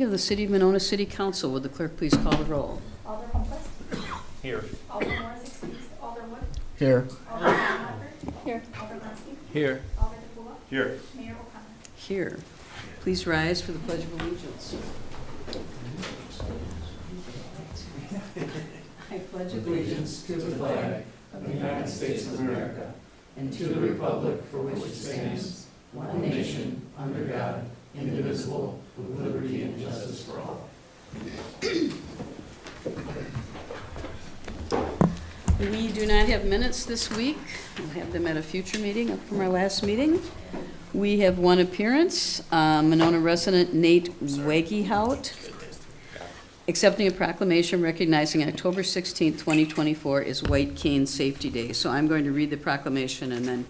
Of the City of Monona City Council, would the clerk please call the roll? Alder Humphreys. Here. Alder Morris excused. Alder Wood. Here. Alder Blackburn. Here. Alder Lansky. Here. Alder DePula. Here. Mayor O'Connor. Here. Please rise for the Pledge of Allegiance. I pledge Allegiance to the flag of the United States of America and to the republic for which it stands, one nation, under God, indivisible, with liberty and justice for all. We do not have minutes this week. We'll have them at a future meeting up from our last meeting. We have one appearance, Monona resident Nate Wagehout, accepting a proclamation recognizing October 16th, 2024 is White Cane Safety Day. So I'm going to read the proclamation and then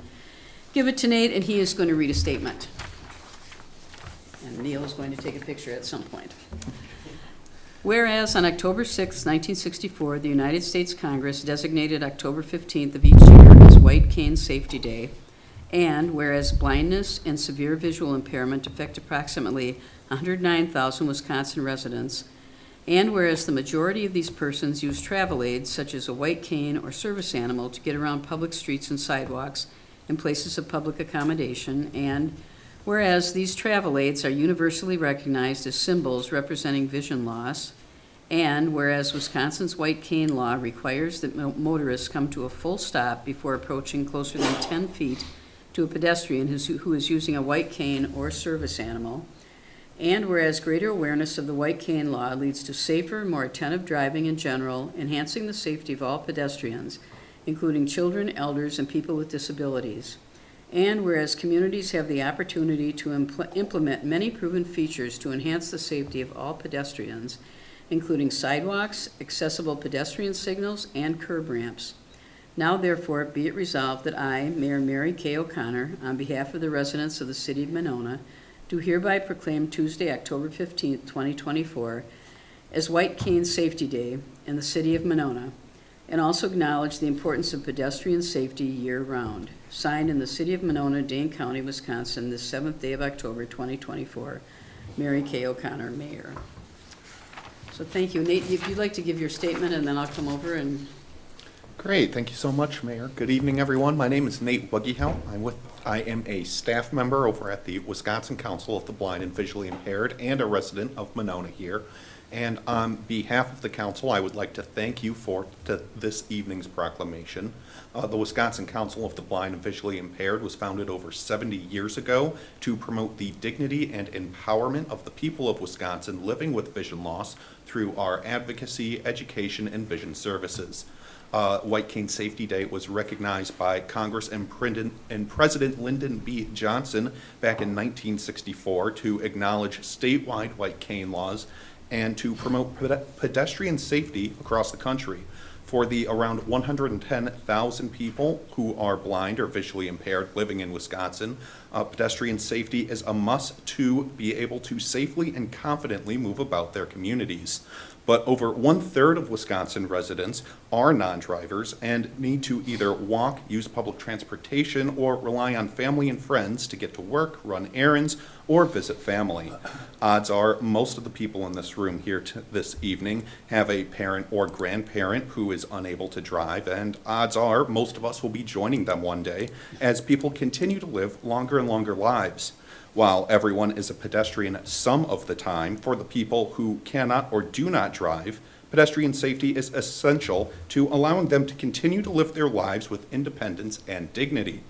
give it to Nate, and he is going to read a statement. And Neil is going to take a picture at some point. Whereas on October 6, 1964, the United States Congress designated October 15th of each year as White Cane Safety Day, and whereas blindness and severe visual impairment affect approximately 109,000 Wisconsin residents, and whereas the majority of these persons use travel aids such as a white cane or service animal to get around public streets and sidewalks and places of public accommodation, and whereas these travel aids are universally recognized as symbols representing vision loss, and whereas Wisconsin's white cane law requires that motorists come to a full stop before approaching closer than 10 feet to a pedestrian who is using a white cane or service animal, and whereas greater awareness of the white cane law leads to safer, more attentive driving in general, enhancing the safety of all pedestrians, including children, elders, and people with disabilities. And whereas communities have the opportunity to implement many proven features to enhance the safety of all pedestrians, including sidewalks, accessible pedestrian signals, and curb ramps. Now therefore be it resolved that I, Mayor Mary Kay O'Connor, on behalf of the residents of the City of Monona, do hereby proclaim Tuesday, October 15th, 2024, as White Cane Safety Day in the City of Monona, and also acknowledge the importance of pedestrian safety year-round. Signed in the City of Monona, Dane County, Wisconsin, this 7th day of October, 2024. Mary Kay O'Connor, Mayor. So thank you. Nate, if you'd like to give your statement, and then I'll come over and... Great, thank you so much, Mayor. Good evening, everyone. My name is Nate Wagehout. I am a staff member over at the Wisconsin Council of the Blind and Visually Impaired and a resident of Monona here. And on behalf of the council, I would like to thank you for this evening's proclamation. The Wisconsin Council of the Blind and Visually Impaired was founded over 70 years ago to promote the dignity and empowerment of the people of Wisconsin living with vision loss through our advocacy, education, and vision services. White Cane Safety Day was recognized by Congress and President Lyndon B. Johnson back in 1964 to acknowledge statewide white cane laws and to promote pedestrian safety across the country. For the around 110,000 people who are blind or visually impaired living in Wisconsin, pedestrian safety is a must to be able to safely and confidently move about their communities. But over 1/3 of Wisconsin residents are non-drivers and need to either walk, use public transportation, or rely on family and friends to get to work, run errands, or visit family. Odds are most of the people in this room here this evening have a parent or grandparent who is unable to drive, and odds are most of us will be joining them one day as people continue to live longer and longer lives. While everyone is a pedestrian some of the time, for the people who cannot or do not drive, pedestrian safety is essential to allowing them to continue to live their lives with independence and dignity.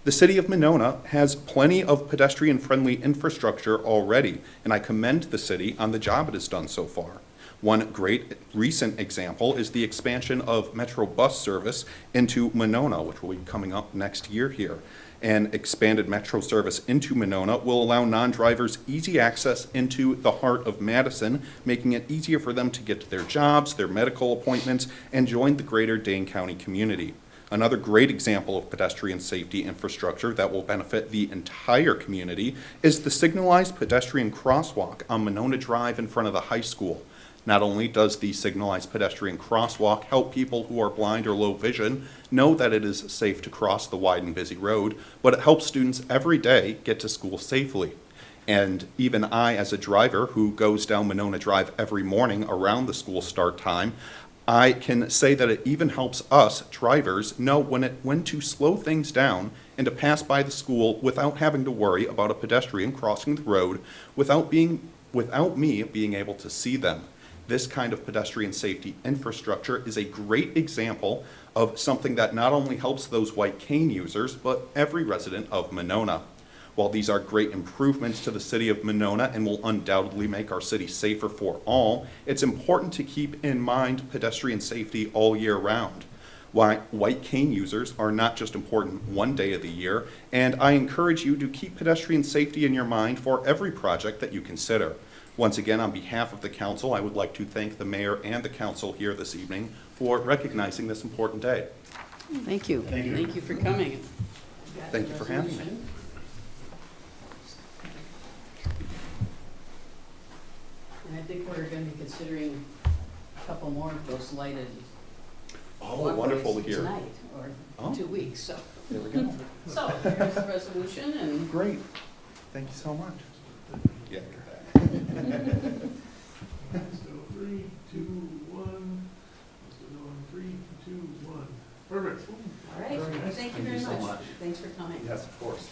The City of Monona has plenty of pedestrian-friendly infrastructure already, and I commend the city on the job it has done so far. One great recent example is the expansion of Metro bus service into Monona, which will be coming up next year here. An expanded Metro service into Monona will allow non-drivers easy access into the heart of Madison, making it easier for them to get to their jobs, their medical appointments, and join the greater Dane County community. Another great example of pedestrian safety infrastructure that will benefit the entire community is the signalized pedestrian crosswalk on Monona Drive in front of the high school. Not only does the signalized pedestrian crosswalk help people who are blind or low vision know that it is safe to cross the wide and busy road, but it helps students every day get to school safely. And even I, as a driver who goes down Monona Drive every morning around the school start time, I can say that it even helps us drivers know when to slow things down and to pass by the school without having to worry about a pedestrian crossing the road without me being able to see them. This kind of pedestrian safety infrastructure is a great example of something that not only helps those white cane users, but every resident of Monona. While these are great improvements to the city of Monona and will undoubtedly make our city safer for all, it's important to keep in mind pedestrian safety all year round. Why white cane users are not just important one day of the year, and I encourage you to keep pedestrian safety in your mind for every project that you consider. Once again, on behalf of the council, I would like to thank the mayor and the council here this evening for recognizing this important day. Thank you. Thank you for coming. Thank you for having me. And I think we're going to be considering a couple more of those lighted Oh, wonderful to walkways hear. tonight, or Oh. 2 weeks, so. There we go. So, here's the resolution, and Great. Thank you so much. Yeah. Let's go 3, 2, 1. Let's go on 3, 2, 1. Perfect. all right, Very nice. thank you Thank very you so much. much. Thanks for coming. Yes, of course.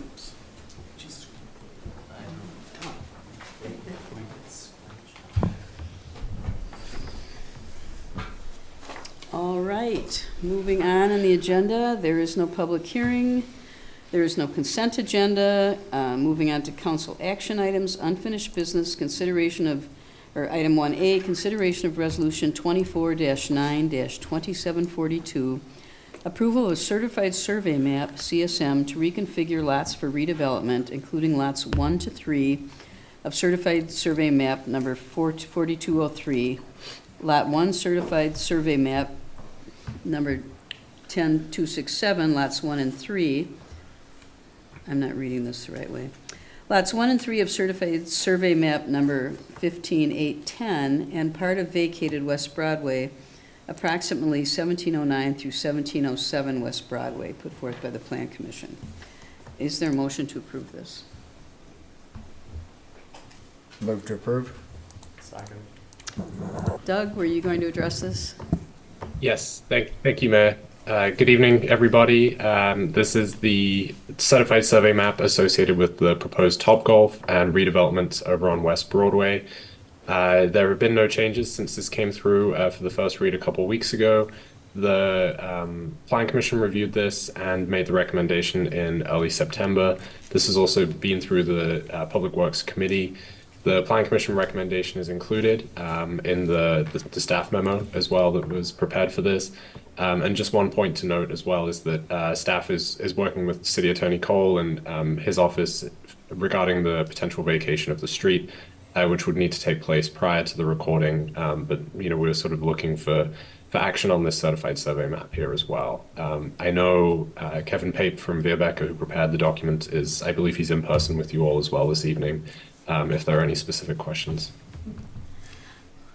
Oops. Jesus. All right, moving on the agenda, there is no public hearing, there is no consent agenda. Moving on to council action items, unfinished business, consideration of, or item 1A, consideration of resolution 24-9-2742, approval of a certified survey map, CSM, to reconfigure lots for redevelopment, including lots 1 to 3 of certified survey map number 4203, Lot 1 certified survey map number 10267, lots 1 and 3. I'm not reading this the right way. Lots 1 and 3 of certified survey map number 15810 and part of vacated West Broadway, approximately 1709 through 1707 West Broadway, put forth by the Plan Commission. Is there a motion to approve this? Move to approve. Doug, were you going to address this? Yes, thank you, Mayor. Good evening, everybody. This is the certified survey map associated with the proposed Topgolf and redevelopment over on West Broadway. There have been no changes since this came through for the first read a couple of weeks ago. The Plan Commission reviewed this and made the recommendation in early September. This has also been through the Public Works Committee. The Plan Commission recommendation is included in the staff memo as well that was prepared for this. And just one point to note as well is that staff is working with City Attorney Cole and his office regarding the potential vacation of the street, which would need to take place prior to the recording. But we're sort of looking for action on this certified survey map here as well. I know Kevin Pape from Veerbecker, who prepared the document, I believe he's in person with you all as well this evening. If there are any specific questions.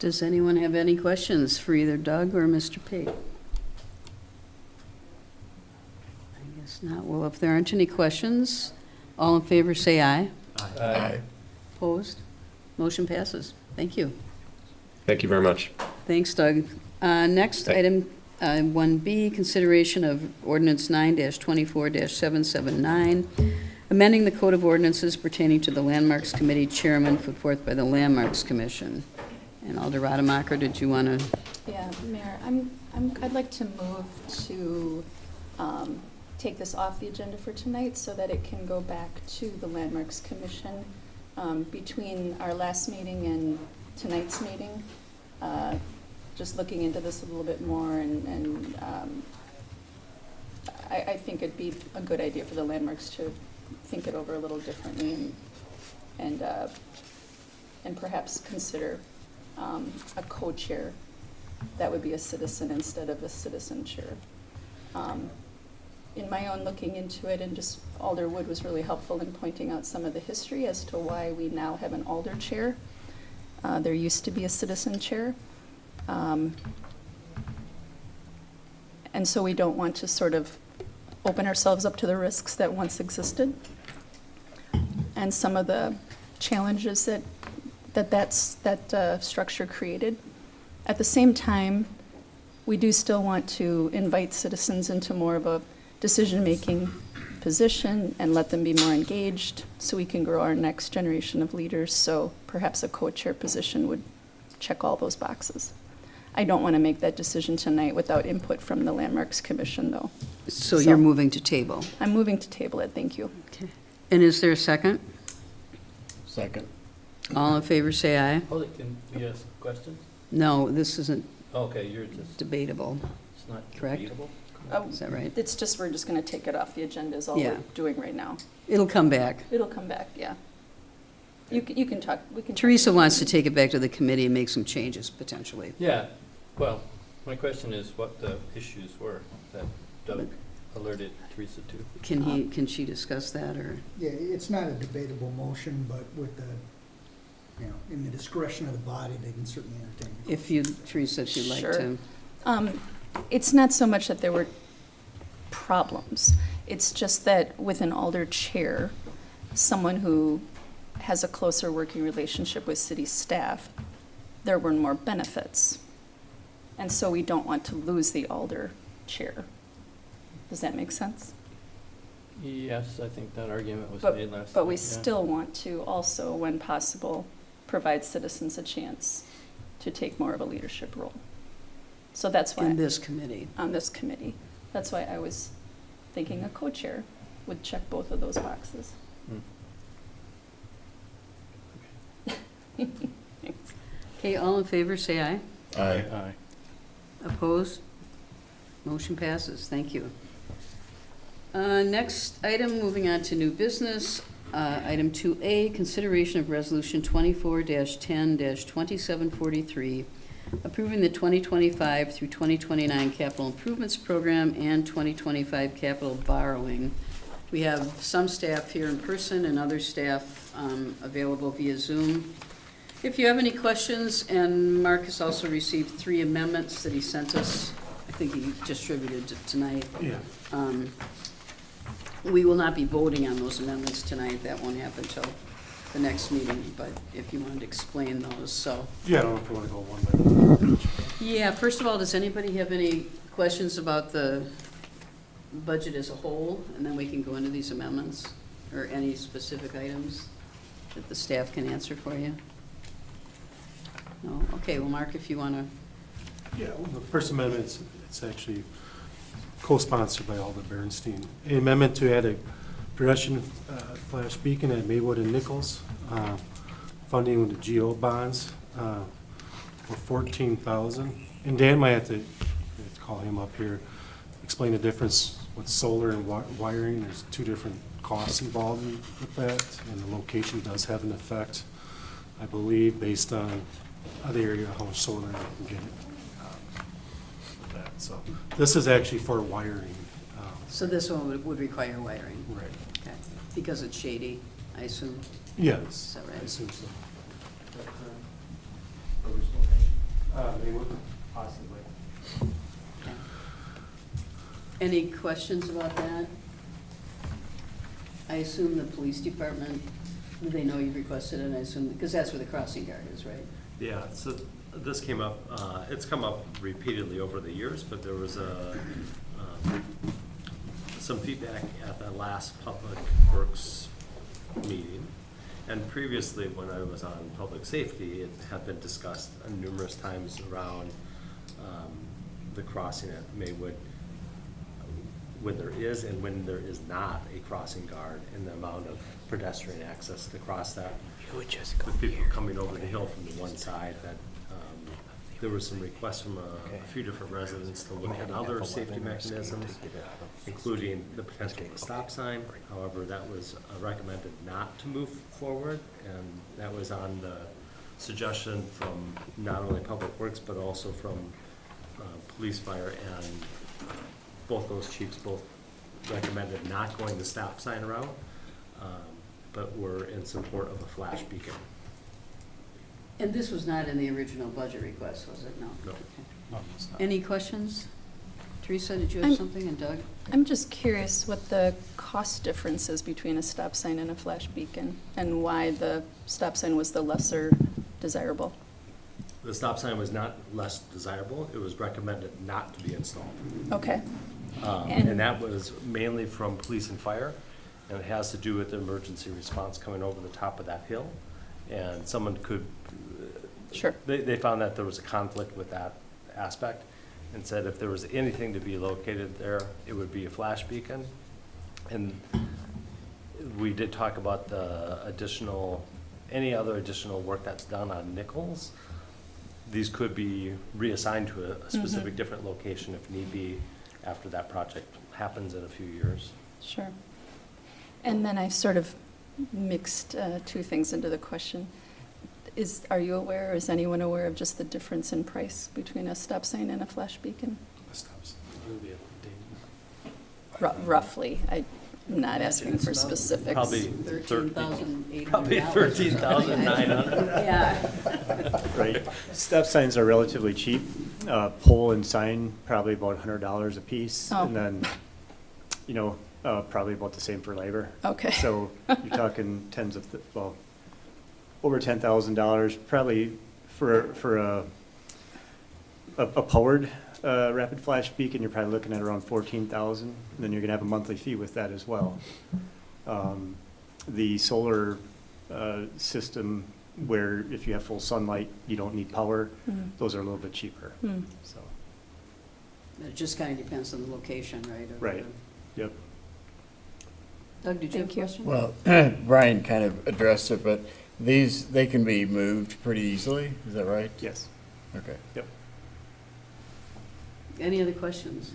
Does anyone have any questions for either Doug or Mr. Pate? I guess not. Well, if there aren't any questions, all in favor say aye. Aye. Opposed? Motion passes. Thank you. Thank you very much. Thanks, Doug. Next, item 1B, consideration of ordinance 9-24-779, amending the Code of Ordinances pertaining to the Landmarks Committee chairman put forth by the Landmarks Commission. And Alder Rademacher, did you want to? Yeah, Mayor, I'd like to move to take this off the agenda for tonight so that it can go back to the Landmarks Commission between our last meeting and tonight's meeting. Just looking into this a little bit more, and I think it'd be a good idea for the Landmarks to think it over a little differently and perhaps consider a co-chair that would be a citizen instead of a citizen chair. In my own looking into it, and just Alder Wood was really helpful in pointing out some of the history as to why we now have an Alder chair. There used to be a citizen chair. And so we don't want to sort of open ourselves up to the risks that once existed and some of the challenges that structure created. At the same time, we do still want to invite citizens into more of a decision-making position and let them be more engaged so we can grow our next generation of leaders. So perhaps a co-chair position would check all those boxes. I don't want to make that decision tonight without input from the Landmarks Commission, though. So you're moving to table. I'm moving to table it, thank you. Okay. And is there a second? Second. All in favor, say aye. Hold it, can we ask questions? No, this isn't Okay, you're just, debatable. it's not Correct. debatable? Is that right? It's just, we're just going to take it off the agenda is all Yeah. we're doing right now. It'll come back. It'll come back, yeah. You can talk, we can. Teresa wants to take it back to the committee and make some changes, potentially. Yeah, well, my question is what the issues were that Doug alerted Teresa to. Can she discuss that, or? Yeah, it's not a debatable motion, but with the, in the discretion of the body, they can certainly entertain it. If you, Teresa, if you'd like Sure. to. It's not so much that there were problems. It's just that with an alder chair, someone who has a closer working relationship with city staff, there were more benefits. And so we don't want to lose the alder chair. Does that make sense? Yes, I think that argument was But- made last time. But we yeah. still want to also, when possible, provide citizens a chance to take more of a leadership role. So that's why. In this committee. On this committee. That's why I was thinking a co-chair would check both of those boxes. Hmm. Okay, all in favor, say aye. Aye. Aye. Opposed? Motion passes. Thank you. Next item, moving on to new business. Item 2A, consideration of Resolution 24-10-2743, approving the 2025 through 2029 capital improvements program and 2025 capital borrowing. We have some staff here in person and other staff available via Zoom. If you have any questions, and Mark has also received 3 amendments that he sent us, I think he distributed tonight. Yeah, We will not be voting on those amendments tonight. That won't happen till the next meeting, but if you wanted to explain those, so. yeah, I don't know if you want to go one by one. Yeah, first of all, does anybody have any questions about the budget as a whole? And then we can go into these amendments, or any specific items that the staff can answer for you? No? Okay, well, Mark, if you want to. Yeah, well, the first amendment, it's actually co-sponsored by Alder Bernstein. An amendment to add a pedestrian flash beacon at Maywood and Nichols, funding with the GO bonds for $14,000. And Dan might have to call him up here, explain the difference with solar and wiring. There's 2 different costs involved with that, and the location does have an effect, I believe, based on the area, how much solar you can get with that. So this is actually for wiring. So this one would require wiring? Right. Okay, because it's shady, I assume. Yes. Is that right? I assume so. Possibly. Okay. Any questions about that? I assume the police department, they know you've requested it, I assume, because that's where the crossing guard is, right? Yeah, so this came up, it's come up repeatedly over the years, but there was some feedback at the last Public Works meeting. And previously, when I was on public safety, it had been discussed numerous times around the crossing at Maywood, when there is and when there is not a crossing guard, and the amount of pedestrian access to cross that. With people coming over the hill from the one side, that there were some requests from a few different residents to look at other safety mechanisms, including the potential of a stop sign. However, that was recommended not to move forward, and that was on the suggestion from not only Public Works, but also from police, fire, and both those chiefs both recommended not going the stop sign route, but were in support of a flash beacon. And this was not in the original budget request, was it? No? No. Okay. Any questions? Teresa, did you have I'm- something, and Doug? I'm just curious what the cost difference is between a stop sign and a flash beacon, and why the stop sign was the lesser desirable. The stop sign was not less desirable, it was recommended not to be installed. Okay. And- And that was mainly from police and fire, and it has to do with the emergency response coming over the top of that hill. And someone could, Sure. they found that there was a conflict with that aspect, and said if there was anything to be located there, it would be a flash beacon. And we did talk about the additional, any other additional work that's done on Nichols. These could be reassigned to a specific different location if need be after that project happens in a few years. Sure. And then I sort of mixed two things into the question. Are you aware, or is anyone aware of just the difference in price between a stop sign and a flash beacon? Roughly. I'm not asking for specifics. Probably $13,800. Probably $13,900. Yeah. Right. Stop signs are relatively cheap. Pole and sign, probably about $100 a piece. Oh. And then, you know, probably about the same for labor. Okay. So you're talking tens of, over $10,000, probably for a powered rapid flash beacon, you're probably looking at around 14,000. And then you're gonna have a monthly fee with that as well. The solar system, where if you have full sunlight, you don't need power, those are a little bit cheaper, so. It just kind of depends on the location, right? of Right. Yep. Doug, did you have a Thank you. question? Well, Brian kind of addressed it, but they can be moved pretty easily, is that right? Yes. Okay. Yep. Any other questions?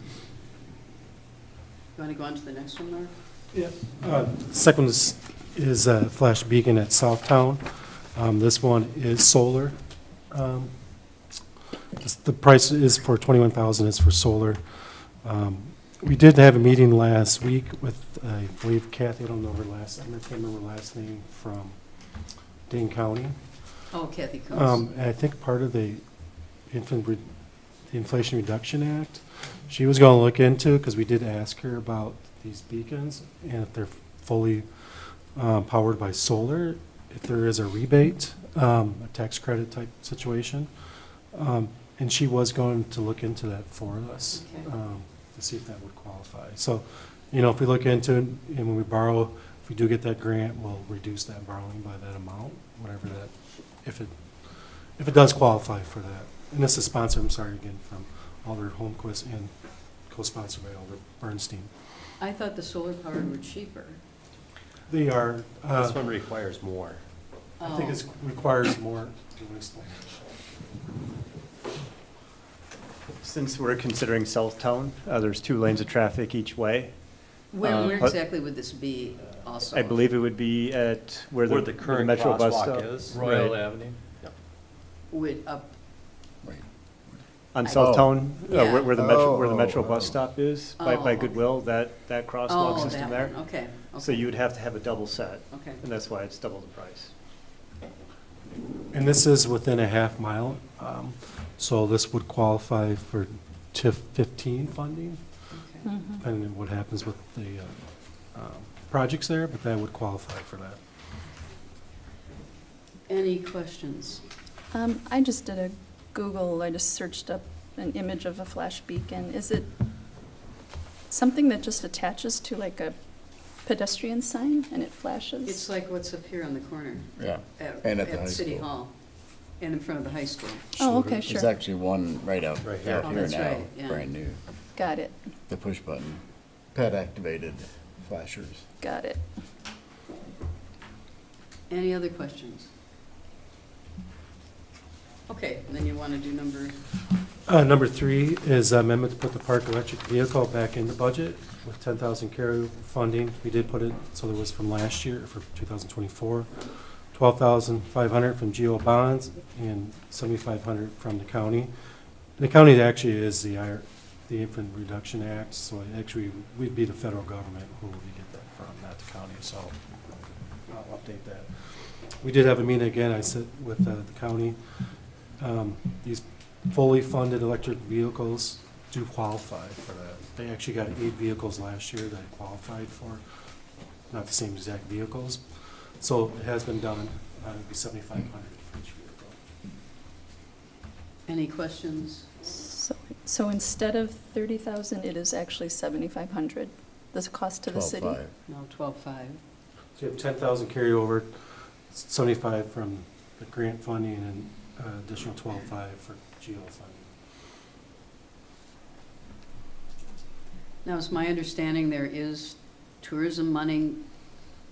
You want to go on to the next one, Mark? Yeah. Second is flash beacon at Southtown. This one is solar. The price is for $21,000, is for solar. We did have a meeting last week with, I believe Kathy, I don't know her last, I can't remember her last name, from Dane County. Oh, Kathy Coons. And I think part of the Inflation Reduction Act, she was going to look into, because we did ask her about these beacons, and if they're fully powered by solar, if there is a rebate, a tax credit type situation. And she was going to look into that for us, Okay. to see if that would qualify. So, you know, if we look into it, and when we borrow, if we do get that grant, we'll reduce that borrowing by that amount, whatever that, if it does qualify for that. And this is sponsored, I'm sorry, again, from Alder Holmquist and co-sponsored by Alder Bernstein. I thought the solar powered were cheaper. They are, This one requires more. I think Oh. it requires more. Do you want to explain? Since we're considering Southtown, there's 2 lanes of traffic each way. Where but- exactly would this be also? I believe it would be at where the current Metro bus crosswalk stop is. Right. Avenue. Would up, On I- Southtown, Yeah. where the Metro bus stop is, by Oh, okay. Goodwill, that crosswalk oh, system that there. one, okay. So okay, you would have to have a double set, Okay. and that's why it's double the price. And this is within a half mile, so this would qualify for TIF 15 funding, okay. depending on what happens with the projects there, but that would qualify for that. Any questions? I just did a Google, I just searched up an image of a flash beacon. Is it something that just attaches to like a pedestrian sign and it flashes? It's like what's up here on the corner Yeah. at And at the high City school. Hall and in front of the high school. Oh, okay, There's sure. actually one right out Right here. Oh, here that's now, right, yeah. brand new. Got it, The push button, pad activated flashers. got it. Any other questions? Okay, then you want to do number, Number 3 is amendment to put the park electric vehicle back in the budget with 10,000 carry funding. We did put it, so there was from last year, for 2024, 12,500 from GO bonds and 7,500 from the county. The county actually is the Infant Reduction Act, so actually we'd be the federal government who we get that from, not the county, so I'll update that. We did have a meeting again, I sit with the county. These fully funded electric vehicles do qualify for that. They actually got 8 vehicles last year that qualified for, not the same exact vehicles. So it has been done. It'd be $7,500 for each vehicle. Any questions? So instead of 30,000, it is actually 7,500, this cost to the city? 12.5. No, 12.5. So you have 10,000 carryover, 75 from the grant funding, and additional 12.5 for GO funding. Now, it's my understanding there is tourism money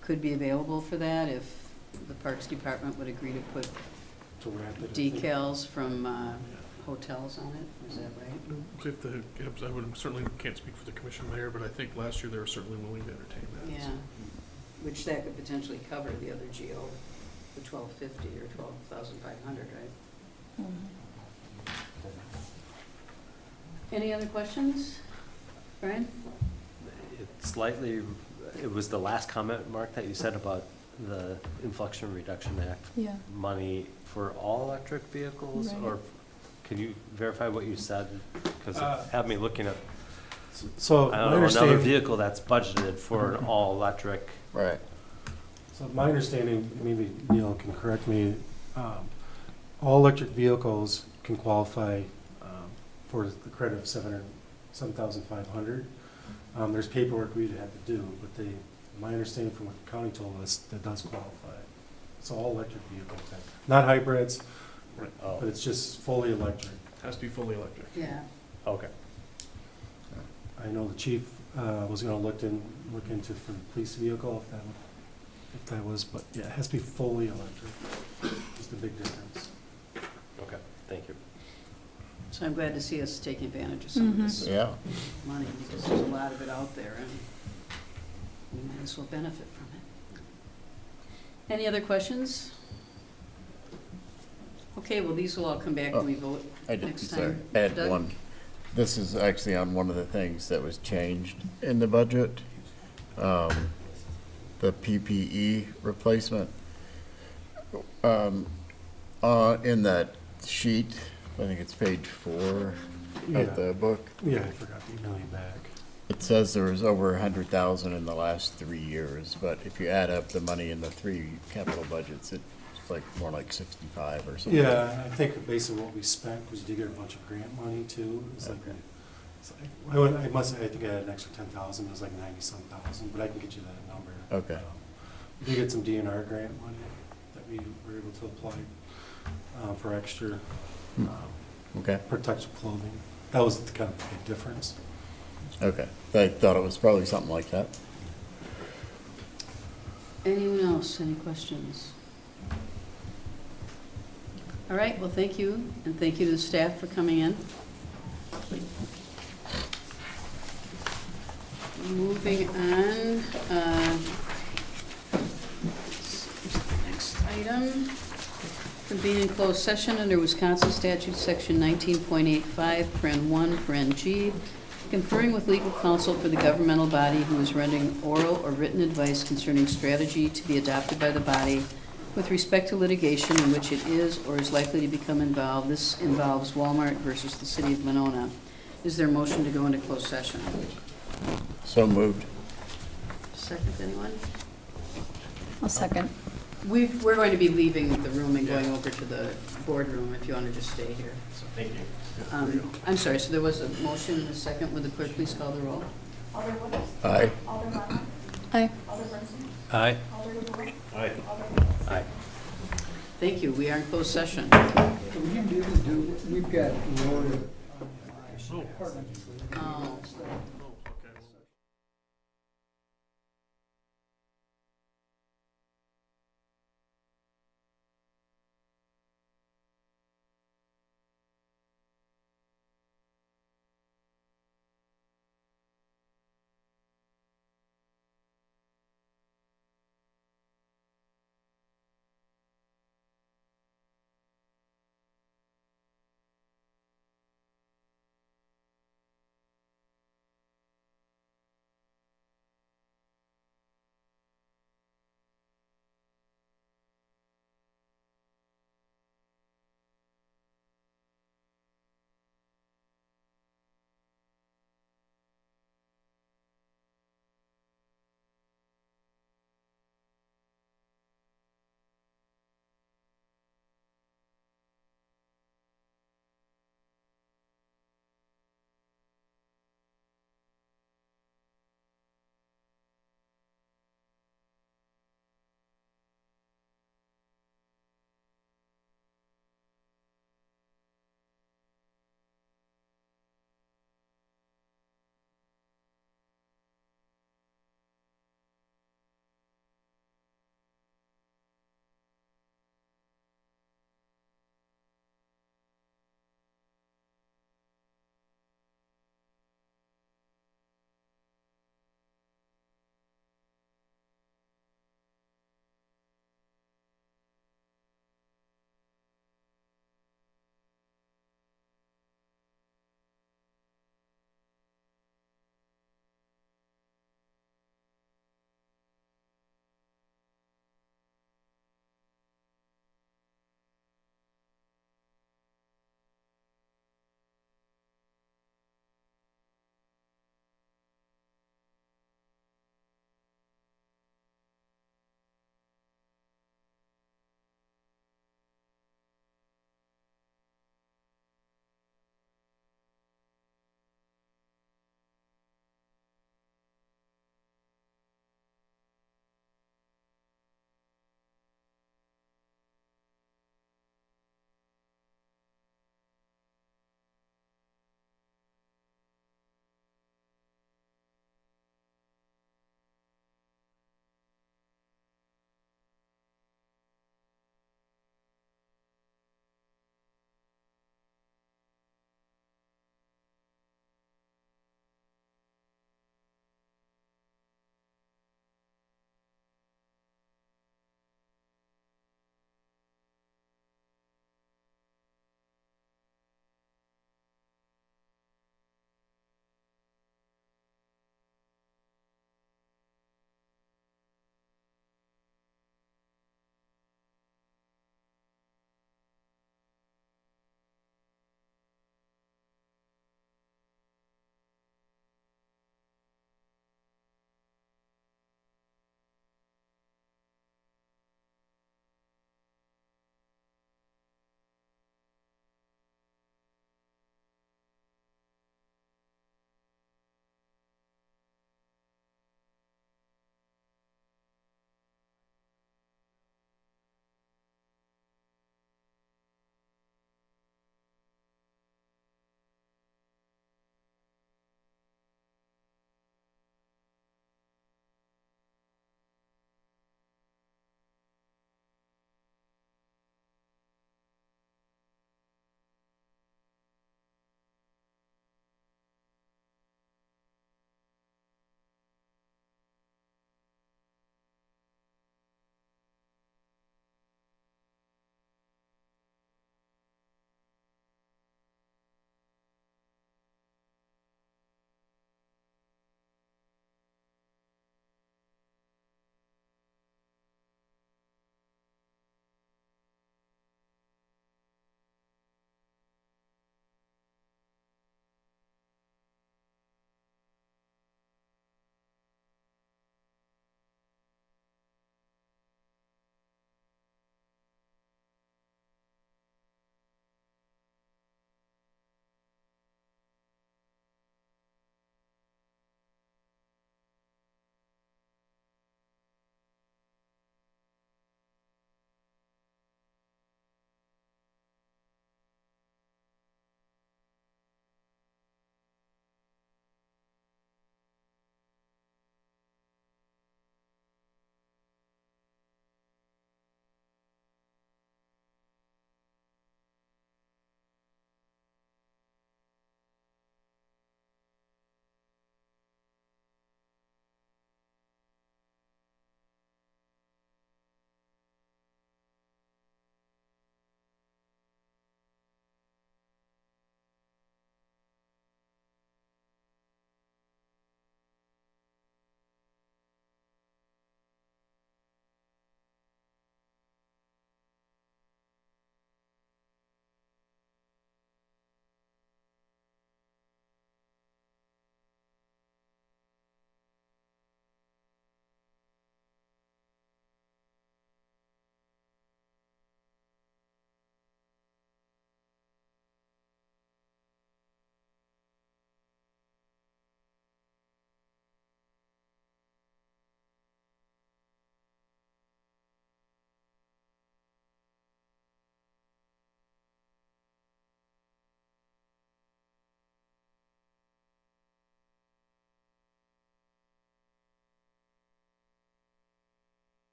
could be available for that if the Parks Department would agree to put To wrap it, I think. decals from hotels on it. Is that right? If the, I would certainly can't speak for the commission, Mayor, but I think last year they were certainly willing to entertain that. Yeah, which that could potentially cover the other GO, the 1,250 or 12,500, right? Mhm. Any other questions? Brian? It was the last comment, Mark, that you said about the Inflation Reduction Act Yeah. money for all electric vehicles? Right. Or can you verify what you said? Because it had me looking at, So I my don't know, another understanding, vehicle that's budgeted for an all-electric. Right. so my understanding, maybe Neil can correct me, all electric vehicles can qualify for the credit of 7,500. There's paperwork we'd have to do, but my understanding from what the county told us, that does qualify. It's all electric vehicles, not hybrids, but it's just fully electric. Has to be fully electric. Yeah. Okay. I know the chief was gonna look into for the police vehicle, if that was, but yeah, it has to be fully electric. It's the big difference. Okay, thank you. So I'm glad to see us taking advantage of some of Mhm. this Yeah. money, because there's a lot of it out there, and we might as well benefit from it. Any other questions? Okay, well, these will all come back when we vote I did, next sorry, time. add Doug? one. This is actually on one of the things that was changed in the budget. The PPE replacement. In that sheet, I think it's page 4 Yeah. of the book. Yeah, I forgot to email you back. It says there was over 100,000 in the last 3 years, but if you add up the money in the 3 capital budgets, it's like more like 65 or something. Yeah, I think based on what we spent, we did get a bunch of grant money too. It's like, Okay. I think I had an extra 10,000, it was like 90-some thousand, but I can get you that number. Okay. We did get some DNR grant money that we were able to apply for extra Okay, protective clothing. That was the kind of big difference. okay. I thought it was probably something like that. Anyone else, any questions? All right, well, thank you, and thank you to the staff for coming in. Moving on, next item, convene in closed session under Wisconsin statute, section 19.85, paren 1, paren G, conferring with legal counsel for the governmental body who is rendering oral or written advice concerning strategy to be adopted by the body with respect to litigation in which it is or is likely to become involved. This involves Walmart versus the city of Monona. Is there a motion to go into closed session? So moved. Second, anyone? I'll second. We're going to be leaving the room and going over to the boardroom if you want to just stay here. Thank you. I'm sorry, so there was a motion and a second. Would the clerk please call the roll? Alder Wood. Aye. Alder Monmouth. Aye. Alder Bernstein. Aye. Alder DeVore. Aye. Alder Nichols. Aye. Thank you. We are in closed session. We've got Laura. Oh.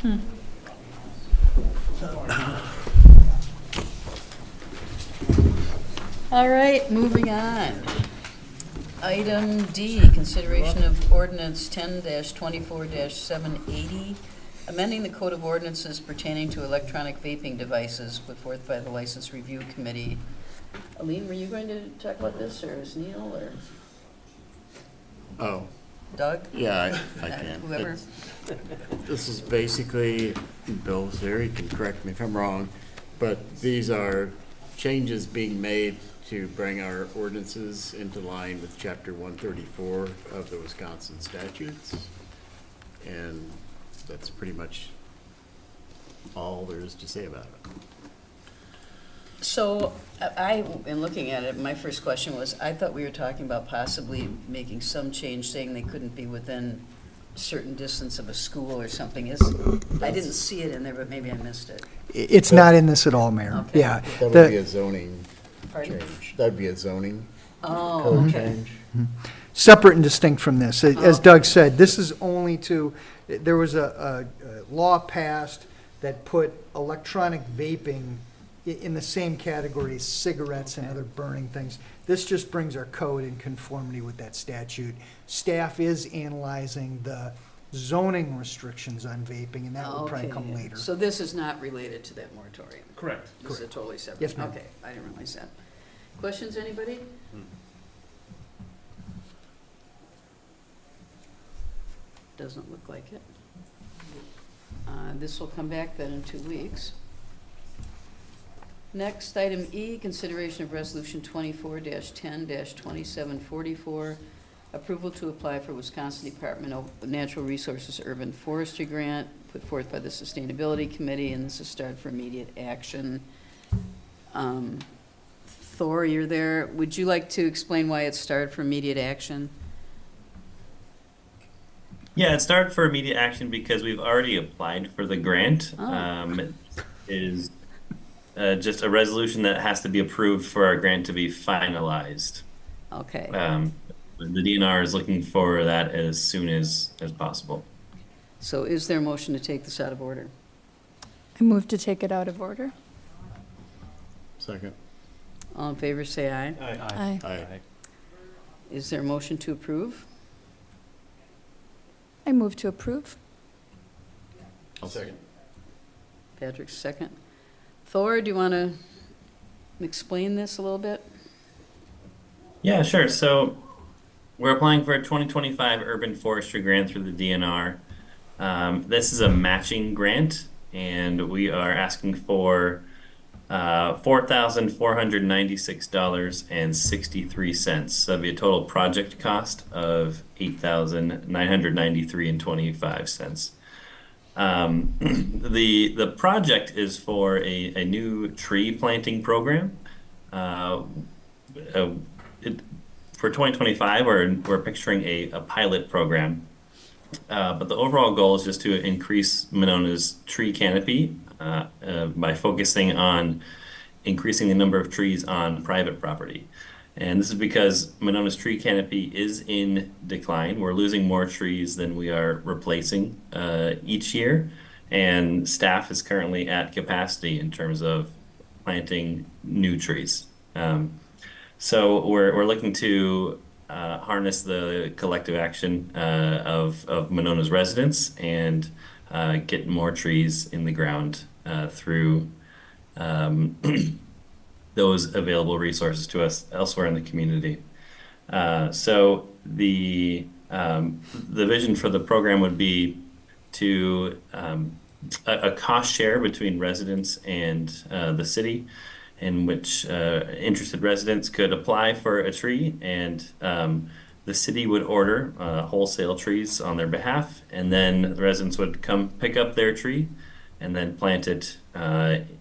All right, moving on. Item D, consideration of ordinance 10-24-780, amending the code of ordinances pertaining to electronic vaping devices put forth by the License Review Committee. Aline, were you going to talk about this, or is Neil, or Oh, Doug? yeah, I can. Whoever. This is basically, Bill's here, he can correct me if I'm wrong, but these are changes being made to bring our ordinances into line with Chapter 134 of the Wisconsin statutes. And that's pretty much all there is to say about it. So in looking at it, my first question was, I thought we were talking about possibly making some change, saying they couldn't be within a certain distance of a school or something. I didn't see it in there, but maybe I missed it. It's not in this at all, Mayor. Okay. Yeah. That The- would be a zoning Pardon? change. That'd be a zoning Oh, code okay. change. Separate and distinct from this. As Oh. Doug said, this is only to, there was a law passed that put electronic vaping in the same category as cigarettes and other burning things. This just brings our code in conformity with that statute. Staff is analyzing the zoning restrictions on vaping, and that will probably come Okay. later. So this is not related to that moratorium? Correct. This is a totally separate? Yes, ma'am. Okay, I didn't realize that. Questions, anybody? Doesn't look like it. This will come back then in 2 weeks. Next, item E, consideration of resolution 24-10-2744, approval to apply for Wisconsin Department of Natural Resources Urban Forestry Grant put forth by the Sustainability Committee, and this is start for immediate action. Thor, you're there. Would you like to explain why it's start for immediate action? Yeah, it started for immediate action because we've already applied for the grant. Oh. It is just a resolution that has to be approved for our grant to be finalized. Okay. The DNR is looking for that as soon as possible. So is there a motion to take this out of order? I move to take it out of order. Second. All in favor, say aye. Aye. Aye. Is there a motion to approve? I move to approve. I'll second. Patrick's second. Thor, do you want to explain this a little bit? Yeah, sure. So we're applying for a 2025 urban forestry grant through the DNR. This is a matching grant, and we are asking for $4,496.63. So that'd be a total project cost of $8,993.25. The project is for a new tree planting program. For 2025, we're picturing a pilot program. But the overall goal is just to increase Monona's tree canopy by focusing on increasing the number of trees on private property. And this is because Monona's tree canopy is in decline. We're losing more trees than we are replacing each year. And staff is currently at capacity in terms of planting new trees. So we're looking to harness the collective action of Monona's residents and get more trees in the ground through those available resources to us elsewhere in the community. So the vision for the program would be to a cost share between residents and the city, in which interested residents could apply for a tree, and the city would order wholesale trees on their behalf, and then the residents would come pick up their tree and then plant it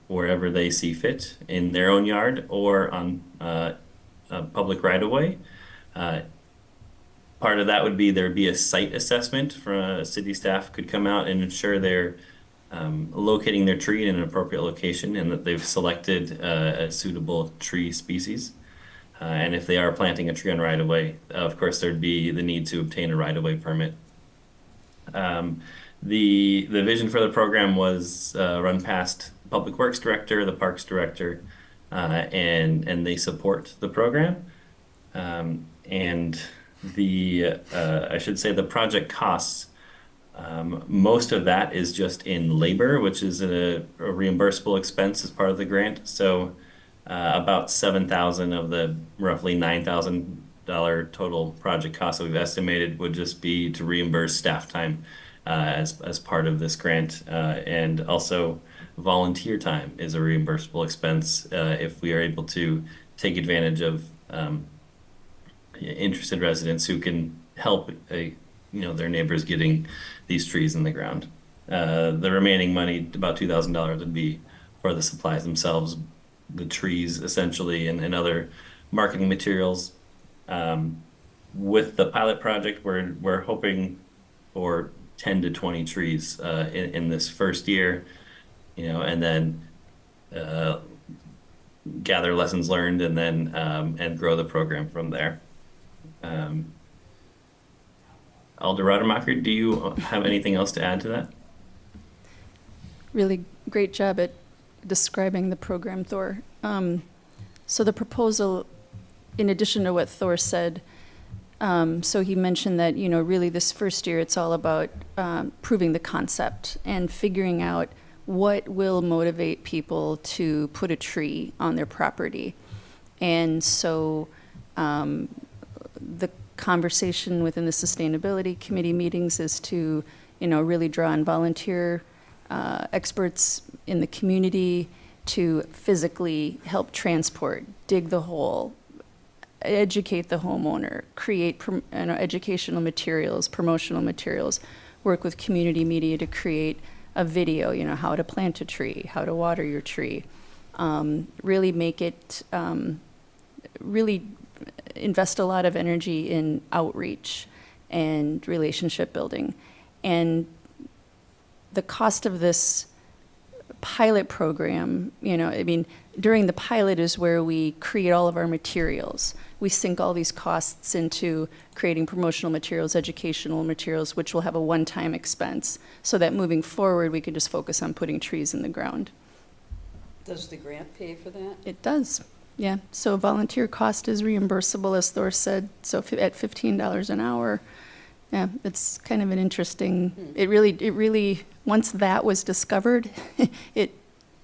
wherever they see fit in their own yard or on a public right-of-way. Part of that would be there'd be a site assessment from city staff could come out and ensure they're locating their tree in an appropriate location and that they've selected a suitable tree species. And if they are planting a tree on right-of-way, of course, there'd be the need to obtain a right-of-way permit. The vision for the program was run past Public Works Director, the Parks Director, and they support the program. And I should say the project costs, most of that is just in labor, which is a reimbursable expense as part of the grant. So about 7,000 of the roughly $9,000 total project cost that we've estimated would just be to reimburse staff time as part of this grant. And also volunteer time is a reimbursable expense if we are able to take advantage of interested residents who can help their neighbors getting these trees in the ground. The remaining money, about $2,000, would be for the supplies themselves, the trees essentially, and other marketing materials. With the pilot project, we're hoping for 10 to 20 trees in this first year, and then gather lessons learned, and then and grow the program from there. Alder Rademacher, do you have anything else to add to that? Really great job at describing the program, Thor. So the proposal, in addition to what Thor said, so he mentioned that, really this first year it's all about proving the concept and figuring out what will motivate people to put a tree on their property. And so the conversation within the sustainability committee meetings is to, really draw on volunteer experts in the community to physically help transport, dig the hole, educate the homeowner, create educational materials, promotional materials, work with community media to create a video, how to plant a tree, how to water your tree, really make it, really invest a lot of energy in outreach and relationship building. And the cost of this pilot program, during the pilot is where we create all of our materials. We sink all these costs into creating promotional materials, educational materials, which will have a one-time expense, so that moving forward, we can just focus on putting trees in the ground. Does the grant pay for that? It does, yeah. So volunteer cost is reimbursable, as Thor said, so at $15 an hour. Yeah, it's kind of an interesting, it really, once that was discovered, it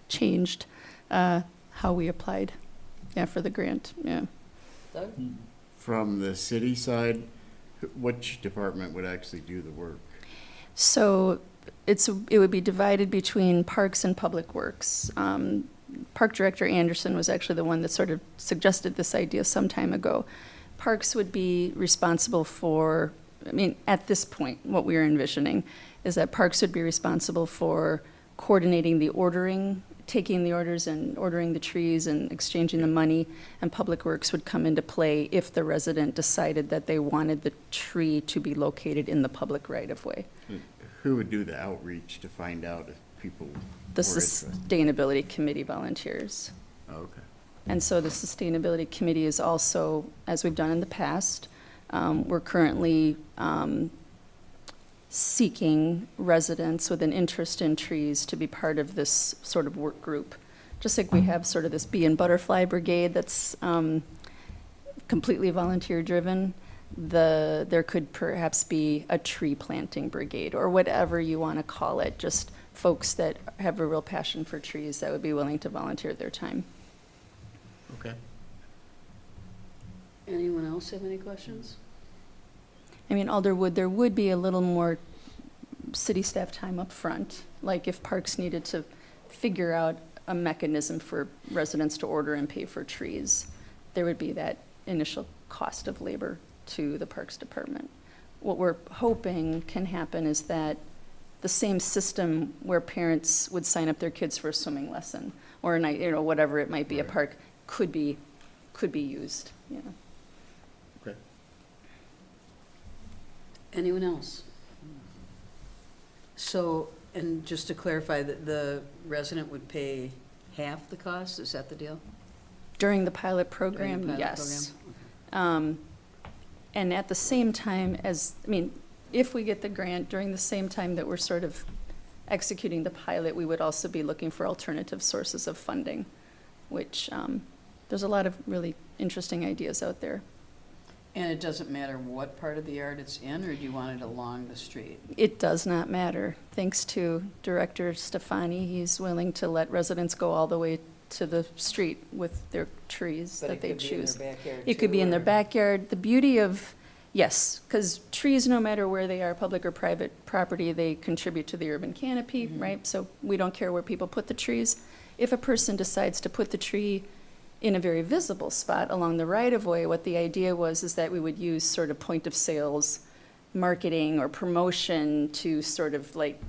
changed how we applied, for the grant, yeah. Doug? From the city side, which department would actually do the work? So it would be divided between Parks and Public Works. Park Director Anderson was actually the one that sort of suggested this idea some time ago. Parks would be responsible for, at this point, what we are envisioning is that Parks would be responsible for coordinating the ordering, taking the orders and ordering the trees and exchanging the money, and Public Works would come into play if the resident decided that they wanted the tree to be located in the public right-of-way. Who would do the outreach to find out if people The were interested? Sustainability Committee volunteers. Oh, okay. And so the Sustainability Committee is also, as we've done in the past, we're currently seeking residents with an interest in trees to be part of this sort of work group. Just like we have sort of this bee and butterfly brigade that's completely volunteer driven, there could perhaps be a tree planting brigade or whatever you want to call it, just folks that have a real passion for trees that would be willing to volunteer their time. Okay. Anyone else have any questions? Alderwood, there would be a little more city staff time up front, like if Parks needed to figure out a mechanism for residents to order and pay for trees, there would be that initial cost of labor to the Parks Department. What we're hoping can happen is that the same system where parents would sign up their kids for a swimming lesson or a night, whatever it might be, a park could be used. Okay. Anyone else? So, and just to clarify, the resident would pay half the cost, is that the deal? During the pilot During program, the pilot yes. program? And at the same time if we get the grant during the same time that we're sort of executing the pilot, we would also be looking for alternative sources of funding, which there's a lot of really interesting ideas out there. And it doesn't matter what part of the yard it's in, or do you want it along the street? It does not matter. Thanks to Director Stefani, he's willing to let residents go all the way to the street with their trees that they choose. It could be in their backyard. The beauty of, yes, because trees, no matter where they are, public or private property, they contribute to the urban canopy, right? So we don't care where people put the trees. If a person decides to put the tree in a very visible spot along the right-of-way, what the idea was is that we would use sort of point of sales marketing or promotion to sort of like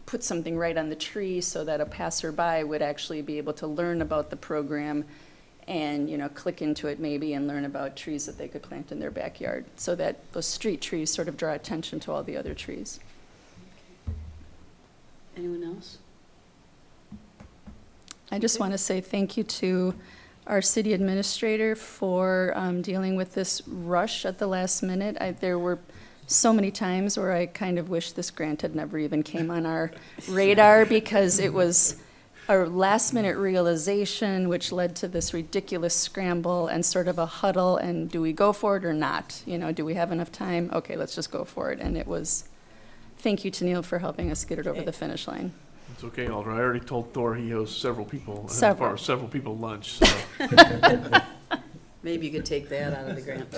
put something right on the tree so that a passerby would actually be able to learn about the program and, you know, click into it maybe and learn about trees that they could plant in their backyard, so that those street trees sort of draw attention to all the other trees. Anyone else? I just want to say thank you to our city administrator for dealing with this rush at the last minute. There were so many times where I kind of wish this grant had never even came on our radar, because it was a last minute realization which led to this ridiculous scramble and sort of a huddle, and do we go for it or not? You know, do we have enough time? Okay, let's just go for it. And it was, thank you to Neil for helping us get it over the finish line. It's okay, Alder. I already told Thor he owes several people lunch. So. Maybe you could take that out of the grant.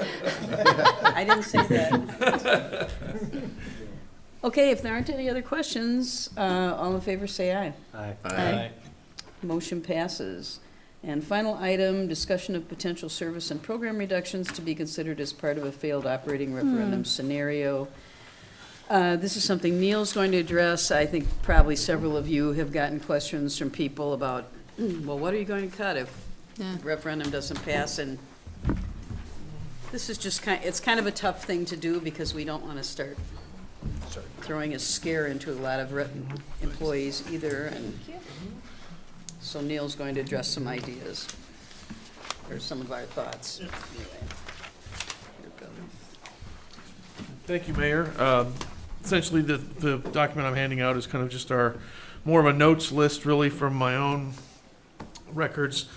I didn't say that. Okay, if there aren't any other questions, all in favor say aye. Aye. Aye. Motion passes. And final item, discussion of potential service and program reductions to be considered as part of a failed operating referendum scenario. This is something Neil's going to address. I think probably several of you have gotten questions from people about, well, what are you going to cut if the referendum doesn't pass? And this is just it's kind of a tough thing to do, because we don't want to start throwing a scare into a lot of employees either. And so Neil's going to address some ideas, or some of our thoughts. Anyway. Thank you, Mayor. Essentially, the document I'm handing out is kind of just more of a notes list, really, from my own records.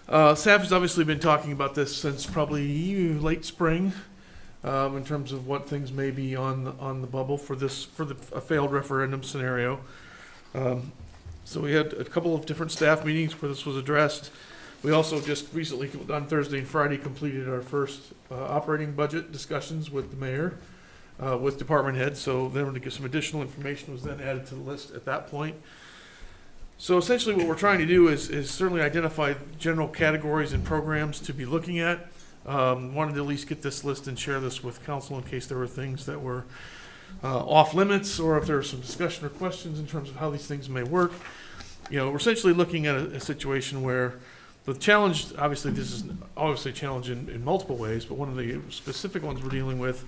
Staff has obviously been talking about this since probably late spring, in terms of what things may be on the bubble for a failed referendum scenario. So we had a couple of different staff meetings where this was addressed. We also just recently, on Thursday and Friday, completed our first operating budget discussions with the mayor, with department heads. So then to get some additional information was then added to the list at that point. So essentially what we're trying to do is certainly identify general categories and programs to be looking at. Wanted to at least get this list and share this with council in case there were things that were off limits, or if there was some discussion or questions in terms of how these things may work. You know, we're essentially looking at a situation where the challenge, obviously this is obviously a challenge in multiple ways, but one of the specific ones we're dealing with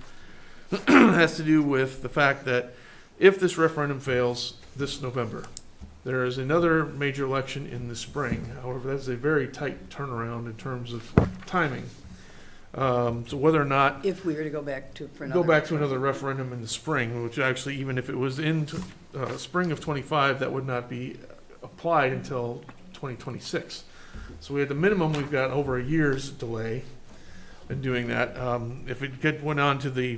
has to do with the fact that if this referendum fails this November, there is another major election in the spring. However, that's a very tight turnaround in terms of timing. So whether or not If we were to go back to another referendum in the spring, which actually, even if it was in spring of 25, that would not be applied until 2026. So we at the minimum, we've got over a year's delay in doing that. If it went on to the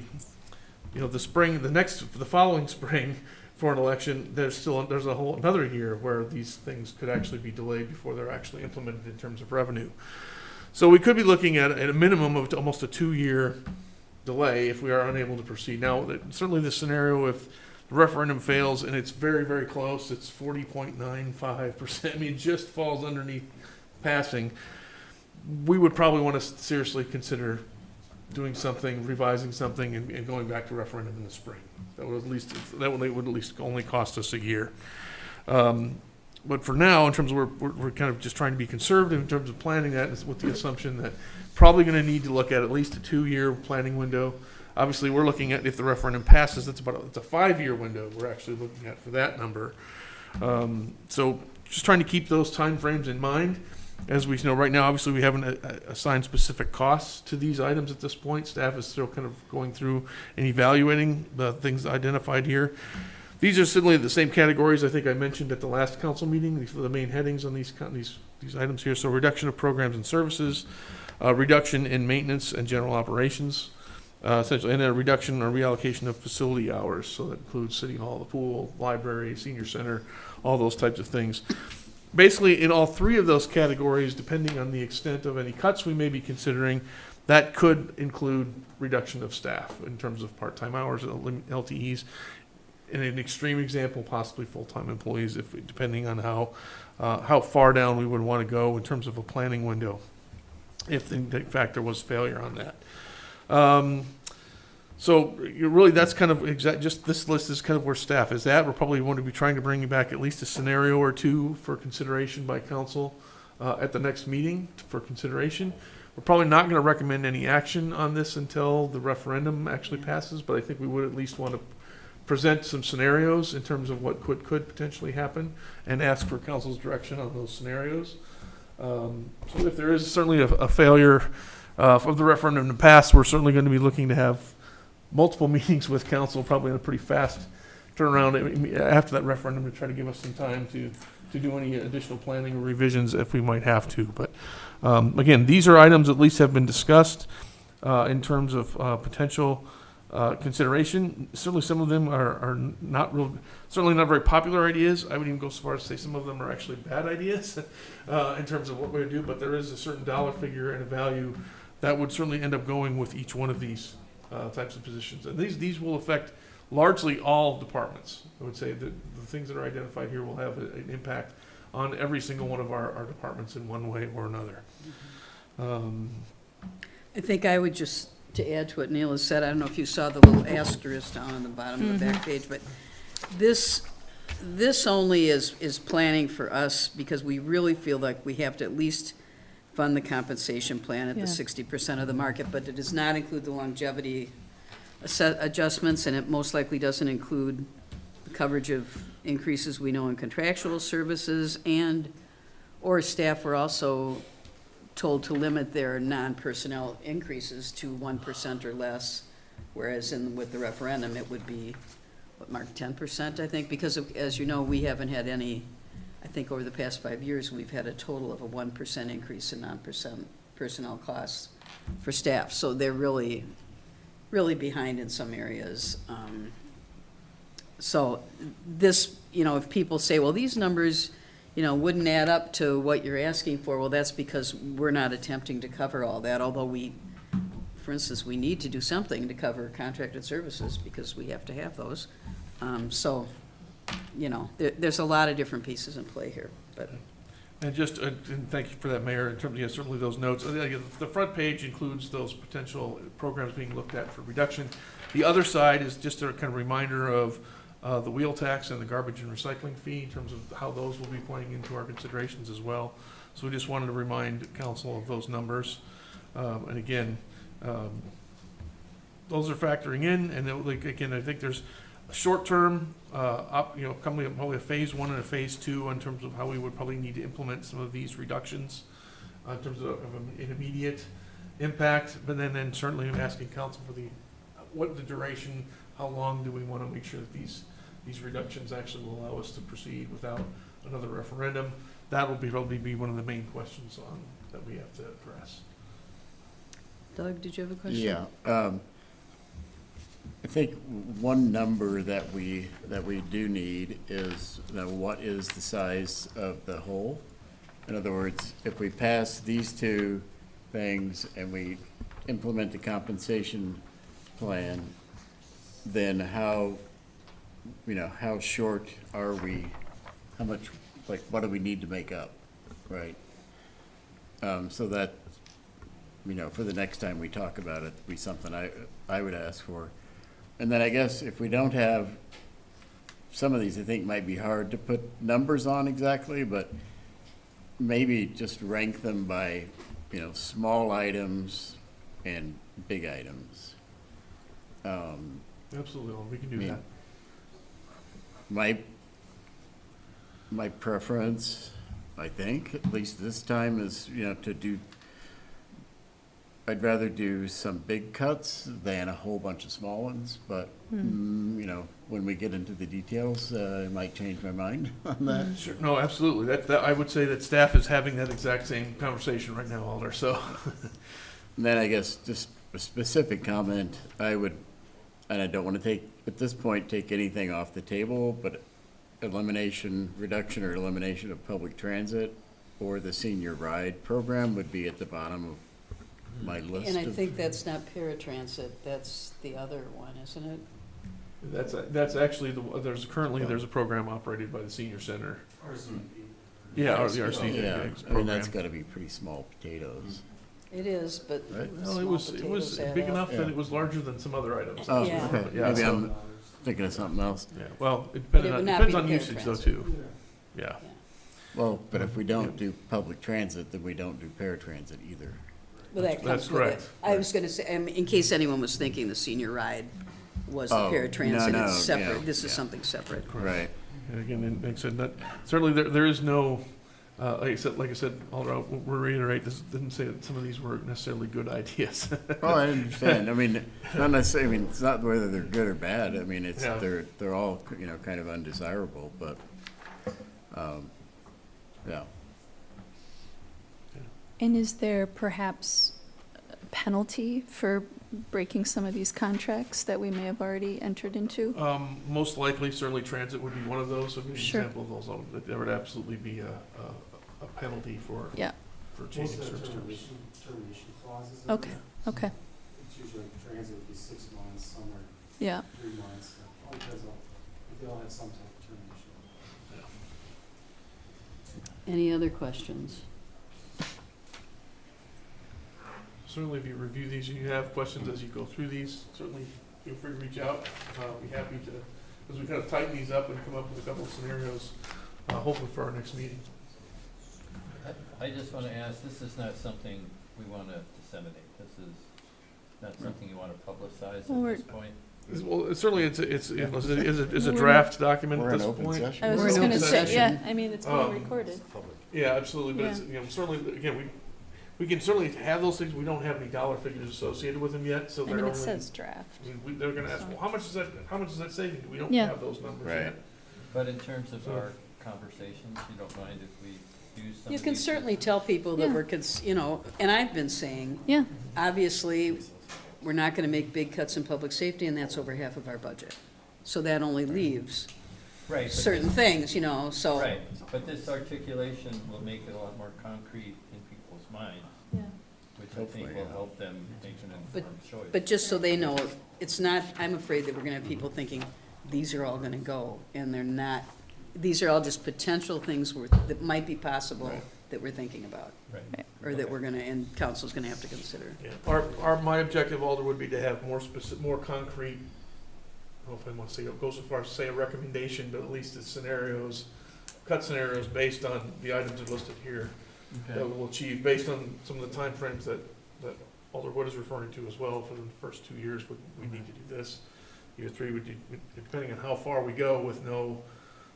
spring, the following spring for an election, there's a whole another year where these things could actually be delayed before they're actually implemented in terms of revenue. So we could be looking at a minimum of almost a 2-year delay if we are unable to proceed. Now, certainly the scenario, if the referendum fails and it's very, very close, it's 40.95%, I mean, it just falls underneath passing, we would probably want to seriously consider doing something, revising something, and going back to referendum in the spring. That would at least only cost us a year. But for now, in terms of we're kind of just trying to be conservative in terms of planning that, with the assumption that probably going to need to look at least a 2-year planning window. Obviously, we're looking at, if the referendum passes, it's a 5-year window we're actually looking at for that number. So just trying to keep those time frames in mind. As we know, right now, obviously, we haven't assigned specific costs to these items at this point. Staff is still kind of going through and evaluating the things identified here. These are similarly the same categories I think I mentioned at the last council meeting. These are the main headings on these items here. So reduction of programs and services, reduction in maintenance and general operations, essentially, and a reduction or reallocation of facility hours. So that includes city hall, the pool, library, senior center, all those types of things. Basically, in all three of those categories, depending on the extent of any cuts we may be considering, that could include reduction of staff in terms of part-time hours, LTEs. In an extreme example, possibly full-time employees, if depending on how far down we would want to go in terms of a planning window, if in fact there was failure on that. So really, that's kind of just this list is kind of where staff is at. We're probably going to be trying to bring you back at least a scenario or two for consideration by council at the next meeting for consideration. We're probably not going to recommend any action on this until the referendum actually passes, but I think we would at least want to present some scenarios in terms of what could potentially happen and ask for council's direction on those scenarios. So if there is certainly a failure of the referendum in the past, we're certainly going to be looking to have multiple meetings with council, probably in a pretty fast turnaround after that referendum, to try to give us some time to do any additional planning or revisions if we might have to. But again, these are items at least have been discussed in terms of potential consideration. Certainly some of them are certainly not very popular ideas. I would even go so far as to say some of them are actually bad ideas in terms of what we would do, but there is a certain dollar figure and a value that would certainly end up going with each one of these types of positions. And these will affect largely all departments. I would say that the things that are identified here will have an impact on every single one of our departments in one way or another. I think I would just, to add to what Neil has said, I don't know if you saw the little asterisk down on the bottom of the back page, but this only is planning for us because we really feel like we have to at least fund the compensation plan at the 60% of the market, but it does not include the longevity adjustments, and it most likely doesn't include the coverage of increases we know in contractual services, and or staff were also told to limit their non-personnel increases to 1% or less, whereas with the referendum, it would be, what, Mark, 10%, I think, because as you know, we haven't had any. I think over the past 5 years, we've had a total of a 1% increase in non-personnel costs for staff. So they're really, really behind in some areas. So this, if people say, well, these numbers, wouldn't add up to what you're asking for, well, that's because we're not attempting to cover all that, although for instance, we need to do something to cover contracted services because we have to have those. There's a lot of different pieces in play here, but. And just, and thank you for that, Mayor, in terms of, certainly those notes. The front page includes those potential programs being looked at for reduction. The other side is just a kind of reminder of the wheel tax and the garbage and recycling fee in terms of how those will be playing into our considerations as well. So we just wanted to remind council of those numbers. And again, those are factoring in, and again, I think there's a short-term, probably a phase 1 and a phase 2 in terms of how we would probably need to implement some of these reductions in terms of an immediate impact, but then certainly I'm asking council for what the duration, how long do we want to make sure that these reductions actually will allow us to proceed without another referendum. That will probably be one of the main questions that we have to address. Doug, did you have a question? Yeah. I think one number that we do need is what is the size of the hole? In other words, if we pass these two things and we implement the compensation plan, then how short are we? How much, what do we need to make up, right? So that, for the next time we talk about it, be something I would ask for. And then I guess if we don't have, some of these I think might be hard to put numbers on exactly, but maybe just rank them by, small items and big items. Absolutely, we can do that. My preference I think, at least this time, is, to do, I'd rather do some big cuts than a whole bunch of small ones, but, when we get into the details, I might change my mind on that. Sure, no, absolutely. That, I would say that staff is having that exact same conversation right now, Alder, so. And then I guess just a specific comment, I would, and I don't want to at this point, take anything off the table, but reduction or elimination of public transit or the senior ride program would be at the bottom of my list. And I think that's not paratransit, that's the other one, isn't it? That's actually, there's a program operated by the senior center. Yeah, or the RC. Yeah, I mean, that's gotta be pretty small potatoes. It is, but Right. Well, small it was potatoes add big up. enough that Yeah. it was larger than some other items. Yeah. Okay, Yeah, maybe so- I'm thinking of something else. Yeah, well, it But it depends would on, not depends be on usage though, paratransit. too. Yeah. Well, but if we don't do public transit, then we don't do paratransit either. Well, that That's comes with it. correct. I was gonna say, in case anyone was thinking the senior ride was the Oh, paratransit, no, it's separate, yeah, this is yeah. something separate. Right. And again, it makes it, that, certainly there is no, like I said, Alder, we'll reiterate, this didn't say that some of these were necessarily good ideas. Well, I understand. I mean, not necessarily, I mean, it's not whether they're good or bad. I mean, it's, Yeah. they're all, kind of undesirable, but, yeah. And is there perhaps a penalty for breaking some of these contracts that we may have already entered into? Most likely, certainly transit would be one of those, would be an Sure. example of those, there would absolutely be a penalty for Yeah, for Most changing of the service terms. termination clauses. in okay, there. okay, It's usually transit would be 6 months, some are yeah. 3 months, all because of, they all have some type of termination. Any other questions? Certainly, if you review these, and you have questions as you go through these, certainly feel free to reach out. Be happy to, as we kind of tighten these up and come up with a couple of scenarios, hopefully for our next meeting. I just want to ask, this is not something we want to disseminate. This is not something you want to publicize Well, at this point. Well, certainly, it's a We're- draft document We're at in this open point. session. I was We're just in gonna open say, session. yeah, I mean, it's being Um, recorded. Yeah, absolutely, but it's, certainly, again, we can certainly have those things, we don't have any dollar figures associated with them yet, so I they're mean, only. it says draft. I mean, they're gonna ask, well, how much is that saving? We don't Yeah. have those numbers Right. yet. But in terms of our conversations, you don't mind if we use some You of can these certainly as- tell people that Yeah. we're, and I've been saying, Yeah, obviously, we're not gonna make big cuts in public safety, and that's over half of our budget. So that only leaves Right, but certain this- things, so. Right, but this articulation will make it a lot more concrete in people's minds, yeah. which I Hopefully, think will yeah. help them make an informed choice. But just so they know, it's not, I'm afraid that we're gonna have people thinking, these are all gonna go, and they're not. These are all just potential things that might be possible Right. that we're thinking about, Right. or that we're gonna, and council's gonna have to consider. Yeah. My objective, Alder, would be to have more concrete, I don't know if I want to say, go so far as to say a recommendation, but at least the scenarios, cut scenarios based on the items that are listed here that we'll achieve, based on some of the timeframes that Alder Wood is referring to as well. For the first 2 years, we need to do this. Year 3, depending on how far we go with no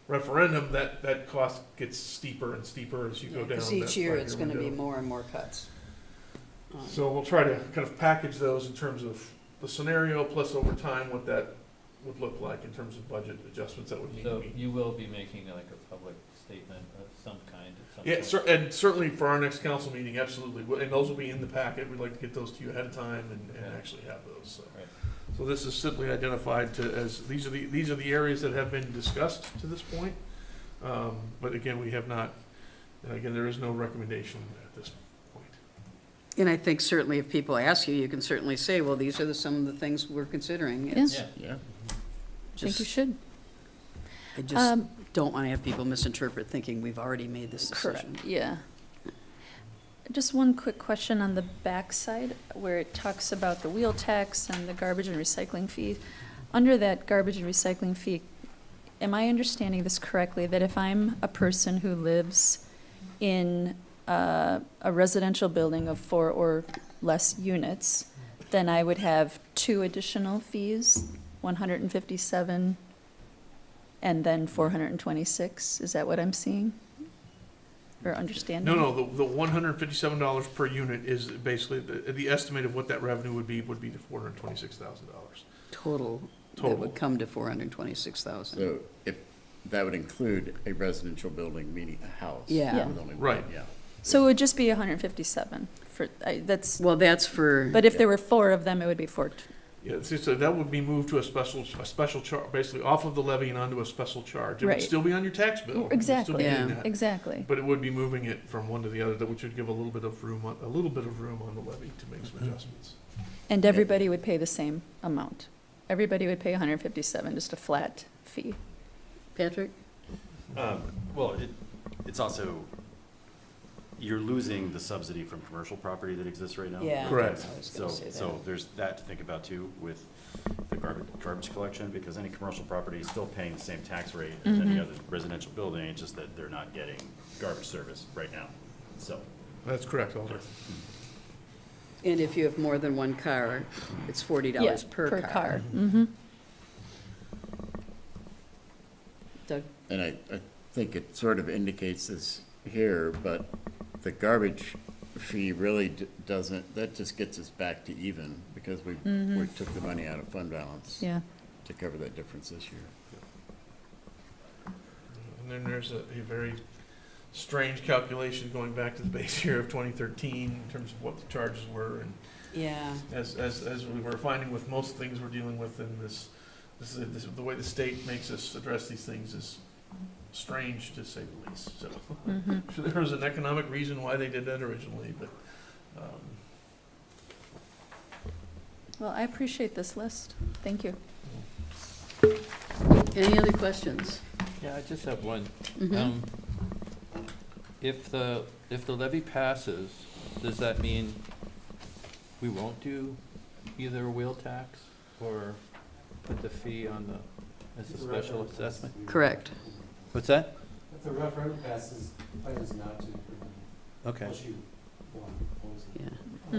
referendum, that cost gets steeper and steeper as you go down. Because that each year, it's 5-year gonna be window. more and more cuts. So we'll try to kind of package those in terms of the scenario, plus over time, what that would look like in terms of budget adjustments that would need to So be. you will be making like a public statement of some kind at some Yeah, point? and certainly for our next council meeting, absolutely, and those will be in the packet, we'd like to get those to you ahead of time and Okay. actually have those, so. Right. So this is simply identified as, these are the areas that have been discussed to this point. But again, we have not, again, there is no recommendation at this point. And I think certainly if people ask you, you can certainly say, well, these are some of the things we're considering. It's Yeah. Yeah. I think you just, should. I just don't wanna have people misinterpret thinking we've already made this decision. Correct, yeah. Just one quick question on the backside, where it talks about the wheel tax and the garbage and recycling fee. Under that garbage and recycling fee, am I understanding this correctly, that if I'm a person who lives in a residential building of 4 or less units, then I would have 2 additional fees, 157 and then 426? Is that what I'm seeing? or understanding? No, the $157 per unit is basically, the estimate of what that revenue would be the $426,000. Total, that Total. would come to 426,000. So if, that would include a residential building, meaning a house. Yeah. with only one, Right. Yeah. So it would just be 157 for, that's, Well, that's for. but if there were 4 of them, it would be 4. Yeah, so that would be moved to a special charge, basically off of the levy and onto a special charge. It would Right. still be on your tax bill. It would still Exactly, be Yeah. in that. exactly. But it would be moving it from one to the other, which would give a little bit of room on the levy to make some adjustments. And everybody would pay the same amount. Everybody would pay 157, just a flat fee. Patrick? Well, it's also, you're losing the subsidy from commercial property that exists right now. Yeah. Correct. I was gonna say So that. there's that to think about too with the garbage collection, because any commercial property is still paying the same tax rate as any other residential building, it's just that they're not getting garbage service right now, so. That's correct, Alder. And if you have more than one car, it's $40 Yeah, per car. Mm-hmm. Doug? And I think it sort of indicates this here, but the garbage fee really doesn't, that just gets us back to even, because we took the money out of fund balance Yeah. to cover that difference this year. And then there's a very strange calculation going back to the base year of 2013 in terms of what the charges were. And Yeah. as we were finding with most things we're dealing with in this, the way the state makes us address these things is strange, to say the least. So, so there was an economic reason why they did that originally, but Well, I appreciate this list. Thank you. Any other questions? Yeah, I just have one. Mhm. If the levy passes, does that mean we won't do either a wheel tax or put the fee on as a special assessment? Correct. What's that? If the referendum passes, the plan is not to. Okay. Unless you want to oppose it. Yeah.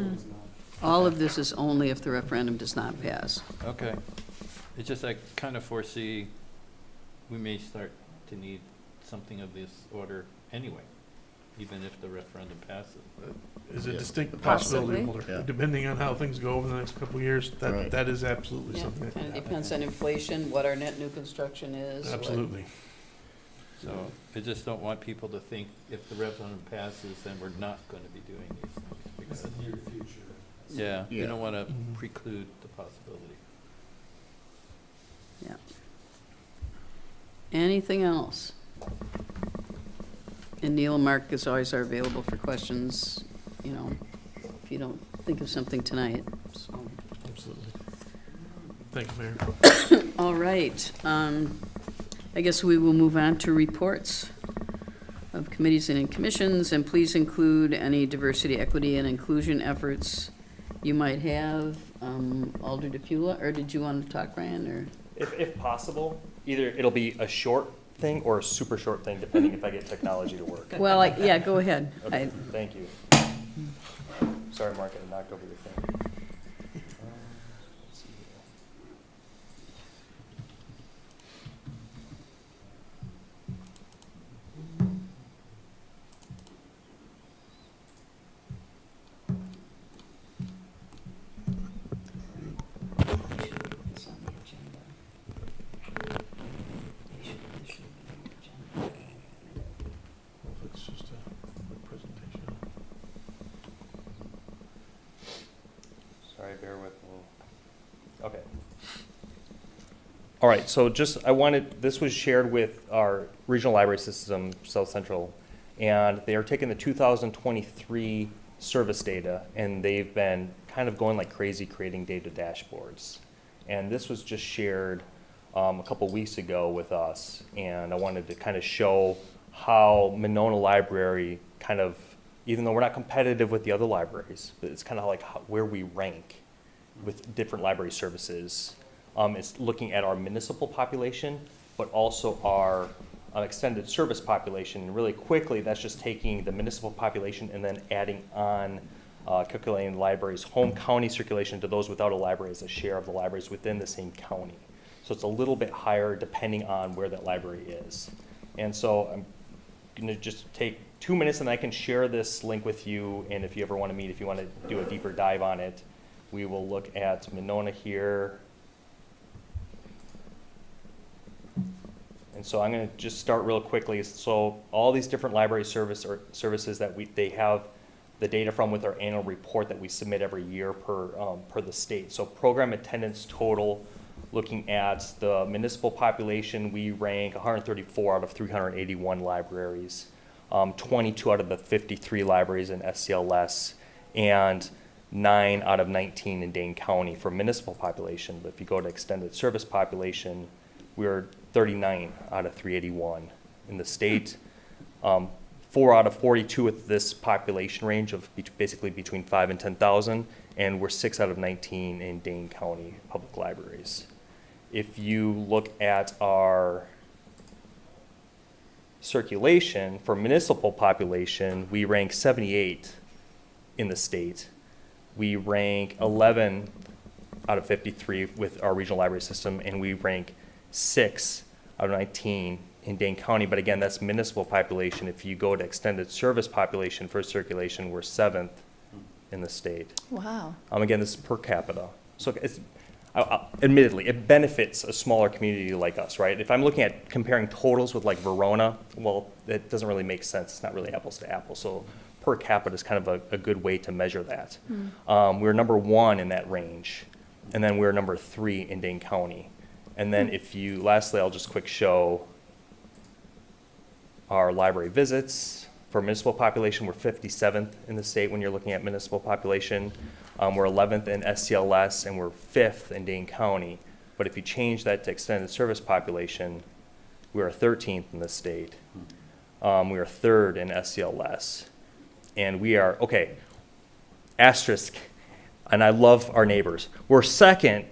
Otherwise not. All of this is only if the referendum does not pass. Okay. It's just I kind of foresee we may start to need something of this order anyway, even if the referendum passes. is a Yeah. distinct Possibly. possibility, Yeah. depending on how things go over the next couple of years. Right. That is absolutely Yeah, something that kind can of happen. depends on inflation, what our net new construction is. what- Absolutely. So I just don't want people to think if the referendum passes, then we're not going to be doing these things. It's Because, the near future. yeah, you Yeah. don't want to Mhm. preclude the possibility. Yeah. Anything else? And Neil and Mark, as always, are available for questions, you know, if you don't think of something tonight, so. Absolutely. Thank you, Mayor. All right, I guess we will move on to reports of committees and commissions, and please include any diversity, equity, and inclusion efforts you might have. Alder DePula, or did you want to talk, Ryan, or? If possible, either it'll be a short thing or a super short thing, depending if I get technology to work. Well, yeah, go ahead. Okay, thank you. Sorry, Mark, I knocked over your thing. Let's see here. Well, if it's just a presentation. Sorry, bear with me. Okay. All right, so this was shared with our regional library system, South Central, and they are taking the 2023 service data, and they've been kind of going like crazy creating data dashboards. And this was just shared a couple weeks ago with us, and I wanted to kind of show how Monona Library kind of, even though we're not competitive with the other libraries, but it's kind of like where we rank with different library services. It's looking at our municipal population, but also our extended service population. And really quickly, that's just taking the municipal population and then adding on calculating the library's home county circulation to those without a library as a share of the libraries within the same county. So it's a little bit higher depending on where that library is. And so I'm going to just take 2 minutes and I can share this link with you, and if you ever want to meet, if you want to do a deeper dive on it, we will look at Monona here. And so I'm going to just start real quickly. So all these different library services that they have the data from with our annual report that we submit every year per the state. So program attendance total, looking at the municipal population, we rank 134 out of 381 libraries, 22 out of the 53 libraries in SCLS, and 9 out of 19 in Dane County for municipal population. But if you go to extended service population, we're 39 out of 381 in the state. 4 out of 42 with this population range of basically between 5 and 10,000, and we're 6 out of 19 in Dane County public libraries. If you look at our circulation for municipal population, we rank 78 in the state. We rank 11 out of 53 with our regional library system, and we rank 6 out of 19 in Dane County. But again, that's municipal population. If you go to extended service population for circulation, we're 7th in the state. Wow. Again, this is per capita. So it's, admittedly, it benefits a smaller community like us, right? If I'm looking at comparing totals with like Verona, well, it doesn't really make sense. It's not really apples to apples. So per capita is kind of a good way to measure that. We're number 1 in that range, and then we're number 3 in Dane County. And then if you, lastly, I'll just quick show our library visits. For municipal population, we're 57th in the state when you're looking at municipal population. We're 11th in SCLS, and we're 5th in Dane County. But if you change that to extended service population, we're 13th in the state. We are 3rd in SCLS. And we are, okay, asterisk, and I love our neighbors. We're 2nd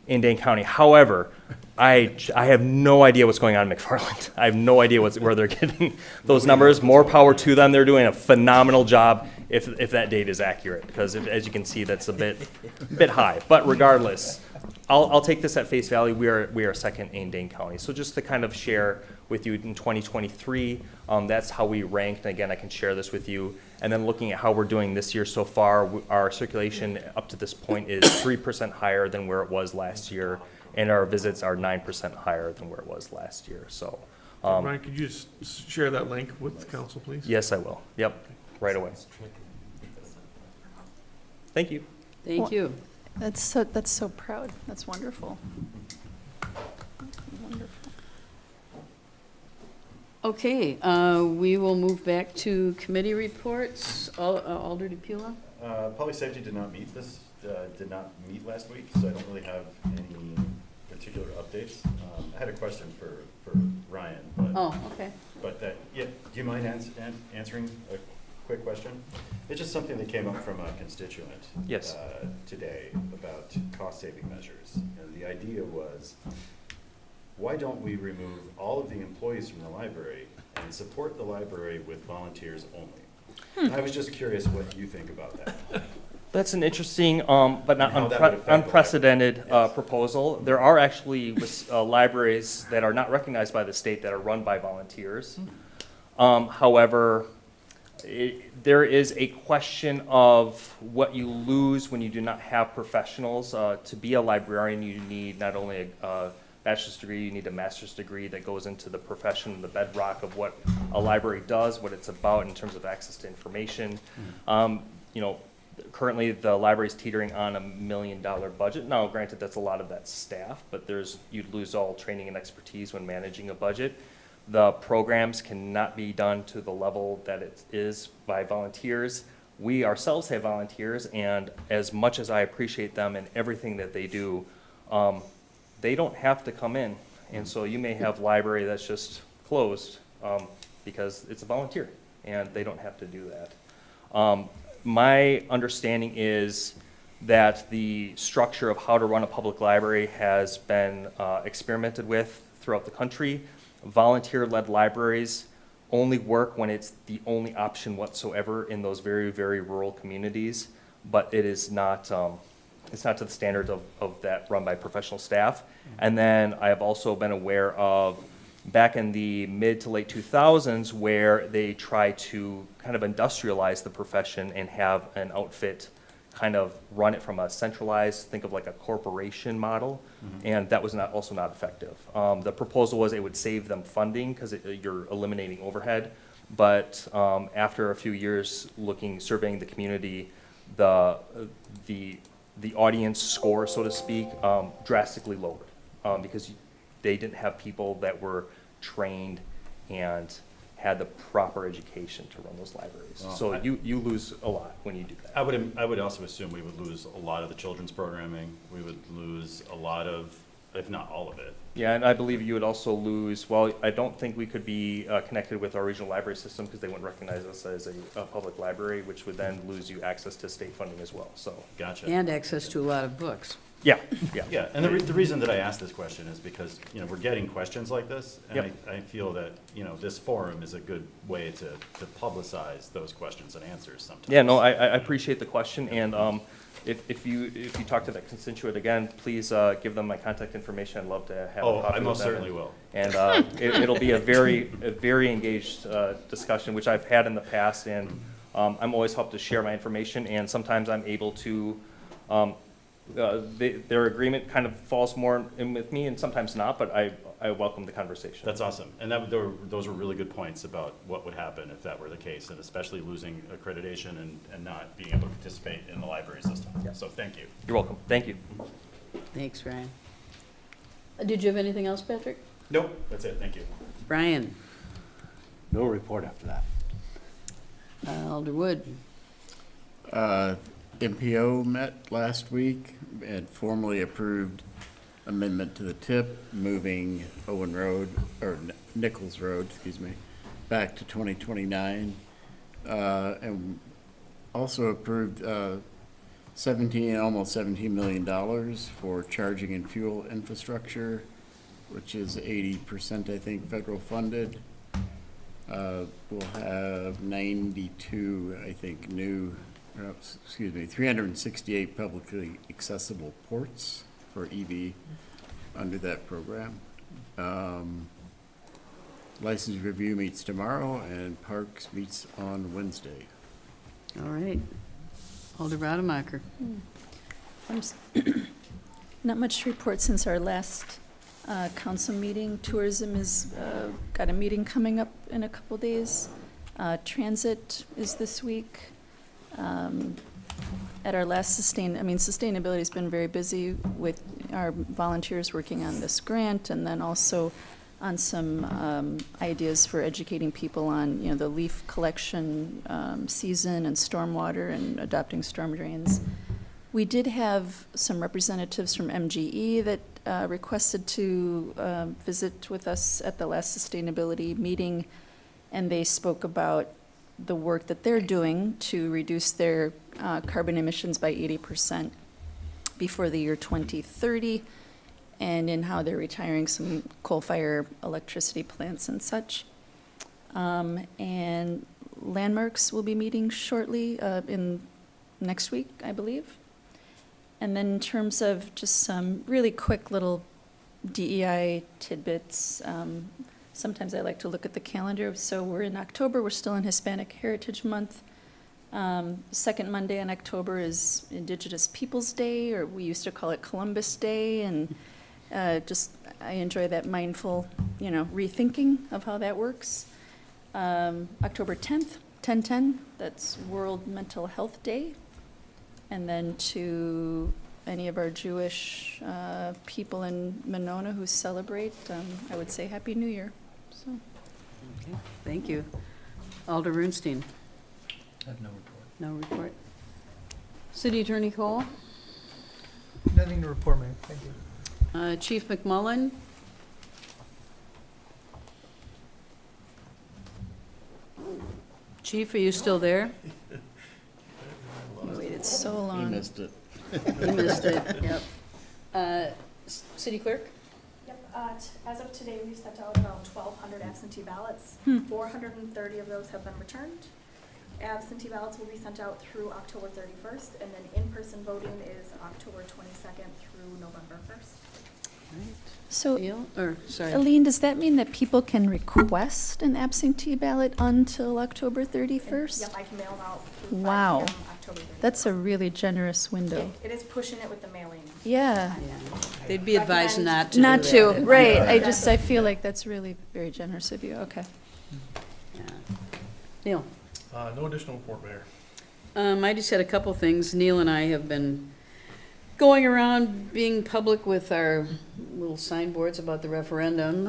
in Dane County. However, I have no idea what's going on in McFarland. I have no idea where they're getting those numbers. More power to them. They're doing a phenomenal job if that data is accurate, because as you can see, that's a bit high. But regardless, I'll take this at face value. We are 2nd in Dane County. So just to kind of share with you in 2023, that's how we ranked. And again, I can share this with you. And then looking at how we're doing this year so far, our circulation up to this point is 3% higher than where it was last year. And our visits are 9% higher than where it was last year. So, Brian, could you just share that link with the council, please? Yes, I will. Yep, right away. Thank you. Thank you. That's so proud. That's wonderful. Wonderful. Okay, we will move back to committee reports. Alder DePula? Public safety did not meet last week, so I don't really have any particular updates. I had a question for Ryan. But, oh, okay. But yeah, do you mind answering a quick question? It's just something that came up from a constituent yes. Today about cost-saving measures. And the idea was, why don't we remove all of the employees from the library and support the library with volunteers only? I was just curious what you think about that. That's an interesting, but not unprecedented proposal. There are actually libraries that are not recognized by the state that are run by volunteers. However, there is a question of what you lose when you do not have professionals. To be a librarian, you need not only a bachelor's degree, you need a master's degree that goes into the profession, the bedrock of what a library does, what it's about in terms of access to information. You know, currently the library is teetering on $1 million budget. Now, granted, that's a lot of that staff, but you'd lose all training and expertise when managing a budget. The programs cannot be done to the level that it is by volunteers. We ourselves have volunteers, and as much as I appreciate them and everything that they do, they don't have to come in. And so you may have library that's just closed because it's a volunteer, and they don't have to do that. My understanding is that the structure of how to run a public library has been experimented with throughout the country. Volunteer-led libraries only work when it's the only option whatsoever in those very, very rural communities, but it is not, it's not to the standards of that run by professional staff. And then I have also been aware of back in the mid to late 2000s, where they try to kind of industrialize the profession and have an outfit kind of run it from a centralized, think of like a corporation model, and that was also not effective. The proposal was it would save them funding because you're eliminating overhead, but after a few years surveying the community, the audience score, so to speak, drastically lowered because they didn't have people that were trained and had the proper education to run those libraries. Well, So you lose a lot when you do that. I would also assume we would lose a lot of the children's programming. We would lose a lot of, if not all of it. Yeah, and I believe you would also lose, well, I don't think we could be connected with our regional library system because they wouldn't recognize us as a public library, which would then lose you access to state funding as well, so. Gotcha. And access to a lot of books. Yeah. Yeah, and the reason that I asked this question is because, we're getting questions like this, and Yep. I feel that, this forum is a good way to publicize those questions and answers sometimes. Yeah, no, I appreciate the question, and if you talk to that constituent again, please give them my contact information. I'd love to have a Oh, coffee I with most them. certainly will. And it'll be a very engaged discussion, which I've had in the past, and I'm always helped to share my information, and sometimes I'm able to, their agreement kind of falls more in with me, and sometimes not, but I welcome the conversation. That's awesome. And those were really good points about what would happen if that were the case, and especially losing accreditation and not being able to participate in the library system. Yeah. So thank you. You're welcome. Thank you. Thanks, Ryan. Did you have anything else, Patrick? Nope, that's it. Thank you. Brian? No report after that. Alder Wood? MPO met last week and formally approved amendment to the tip, moving Owen Road, or Nichols Road, excuse me, back to 2029. And also approved almost $17 million for charging and fuel infrastructure, which is 80%, I think, federal funded. We'll have 92, I think, 368 publicly accessible ports for EV under that program. License review meets tomorrow, and Parks meets on Wednesday. All right. Alder Rademacher? Not much to report since our last council meeting. Tourism is got a meeting coming up in a couple days. Transit is this week. At our last sustainability's been very busy with our volunteers working on this grant, and then also on some ideas for educating people on, the leaf collection season and stormwater and adopting storm drains. We did have some representatives from MGE that requested to visit with us at the last sustainability meeting, and they spoke about the work that they're doing to reduce their carbon emissions by 80% before the year 2030, and in how they're retiring some coal-fired electricity plants and such. And Landmarks will be meeting shortly in next week, I believe. And then in terms of just some really quick little DEI tidbits, sometimes I like to look at the calendar. So we're in October, we're still in Hispanic Heritage Month. Second Monday in October is Indigenous Peoples Day, or we used to call it Columbus Day, and I enjoy that mindful, rethinking of how that works. October 10th, 10/10, that's World Mental Health Day. And then to any of our Jewish people in Monona who celebrate, I would say Happy New Year. So. Okay, thank you. Alder Runstein? I have no report. No report. City Attorney Cole? Nothing to report, Mayor. Thank you. Chief McMullen? Chief, are you still there? You waited so long. You missed it. You missed it, yep. City Clerk? Yep, as of today, we've sent out around 1,200 absentee ballots. 430 of those have been returned. Absentee ballots will be sent out through October 31st, and then in-person voting is October 22nd through November 1st. Right. So, Neil, or, sorry. Aline, does that mean that people can request an absentee ballot until October 31st? Yep, I can mail them out through 5 Wow. p.m. October 31st. That's a really generous window. It is pushing it with the mailing. Yeah. They'd be advised not to. Not do that. to, right. I feel like that's really very generous of you. Okay. Yeah. Neil? No additional report, Mayor. I just had a couple things. Neil and I have been going around being public with our little signboards about the referendum.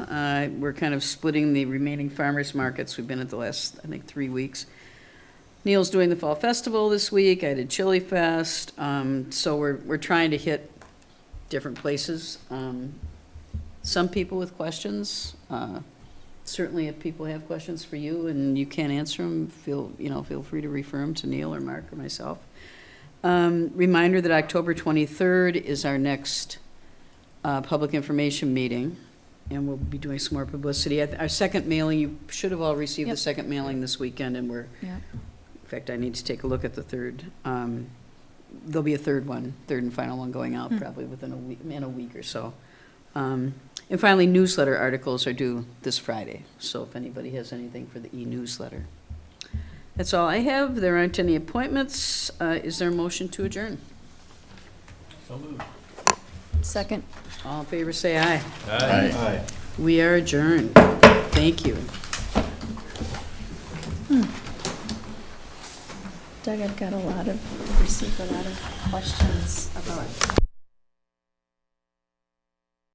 We're kind of splitting the remaining farmers markets. We've been at the last, I think, 3 weeks. Neil's doing the Fall Festival this week. I did Chili Fest. So we're trying to hit different places. Some people with questions. Certainly, if people have questions for you and you can't answer them, feel free to refer them to Neil or Mark or myself. Reminder that October 23rd is our next public information meeting, and we'll be doing some more publicity. Our second mailing, you should have all received the Yep. second mailing this weekend, and Yeah. in fact, I need to take a look at the third. There'll be a third and final one going out probably within a week or so. And finally, newsletter articles are due this Friday, so if anybody has anything for the e-newsletter. That's all I have. There aren't any appointments. Is there a motion to adjourn? So moved. Second. All in favor, say aye. Aye. We are adjourned. Thank you. Doug, I've got received a lot of questions about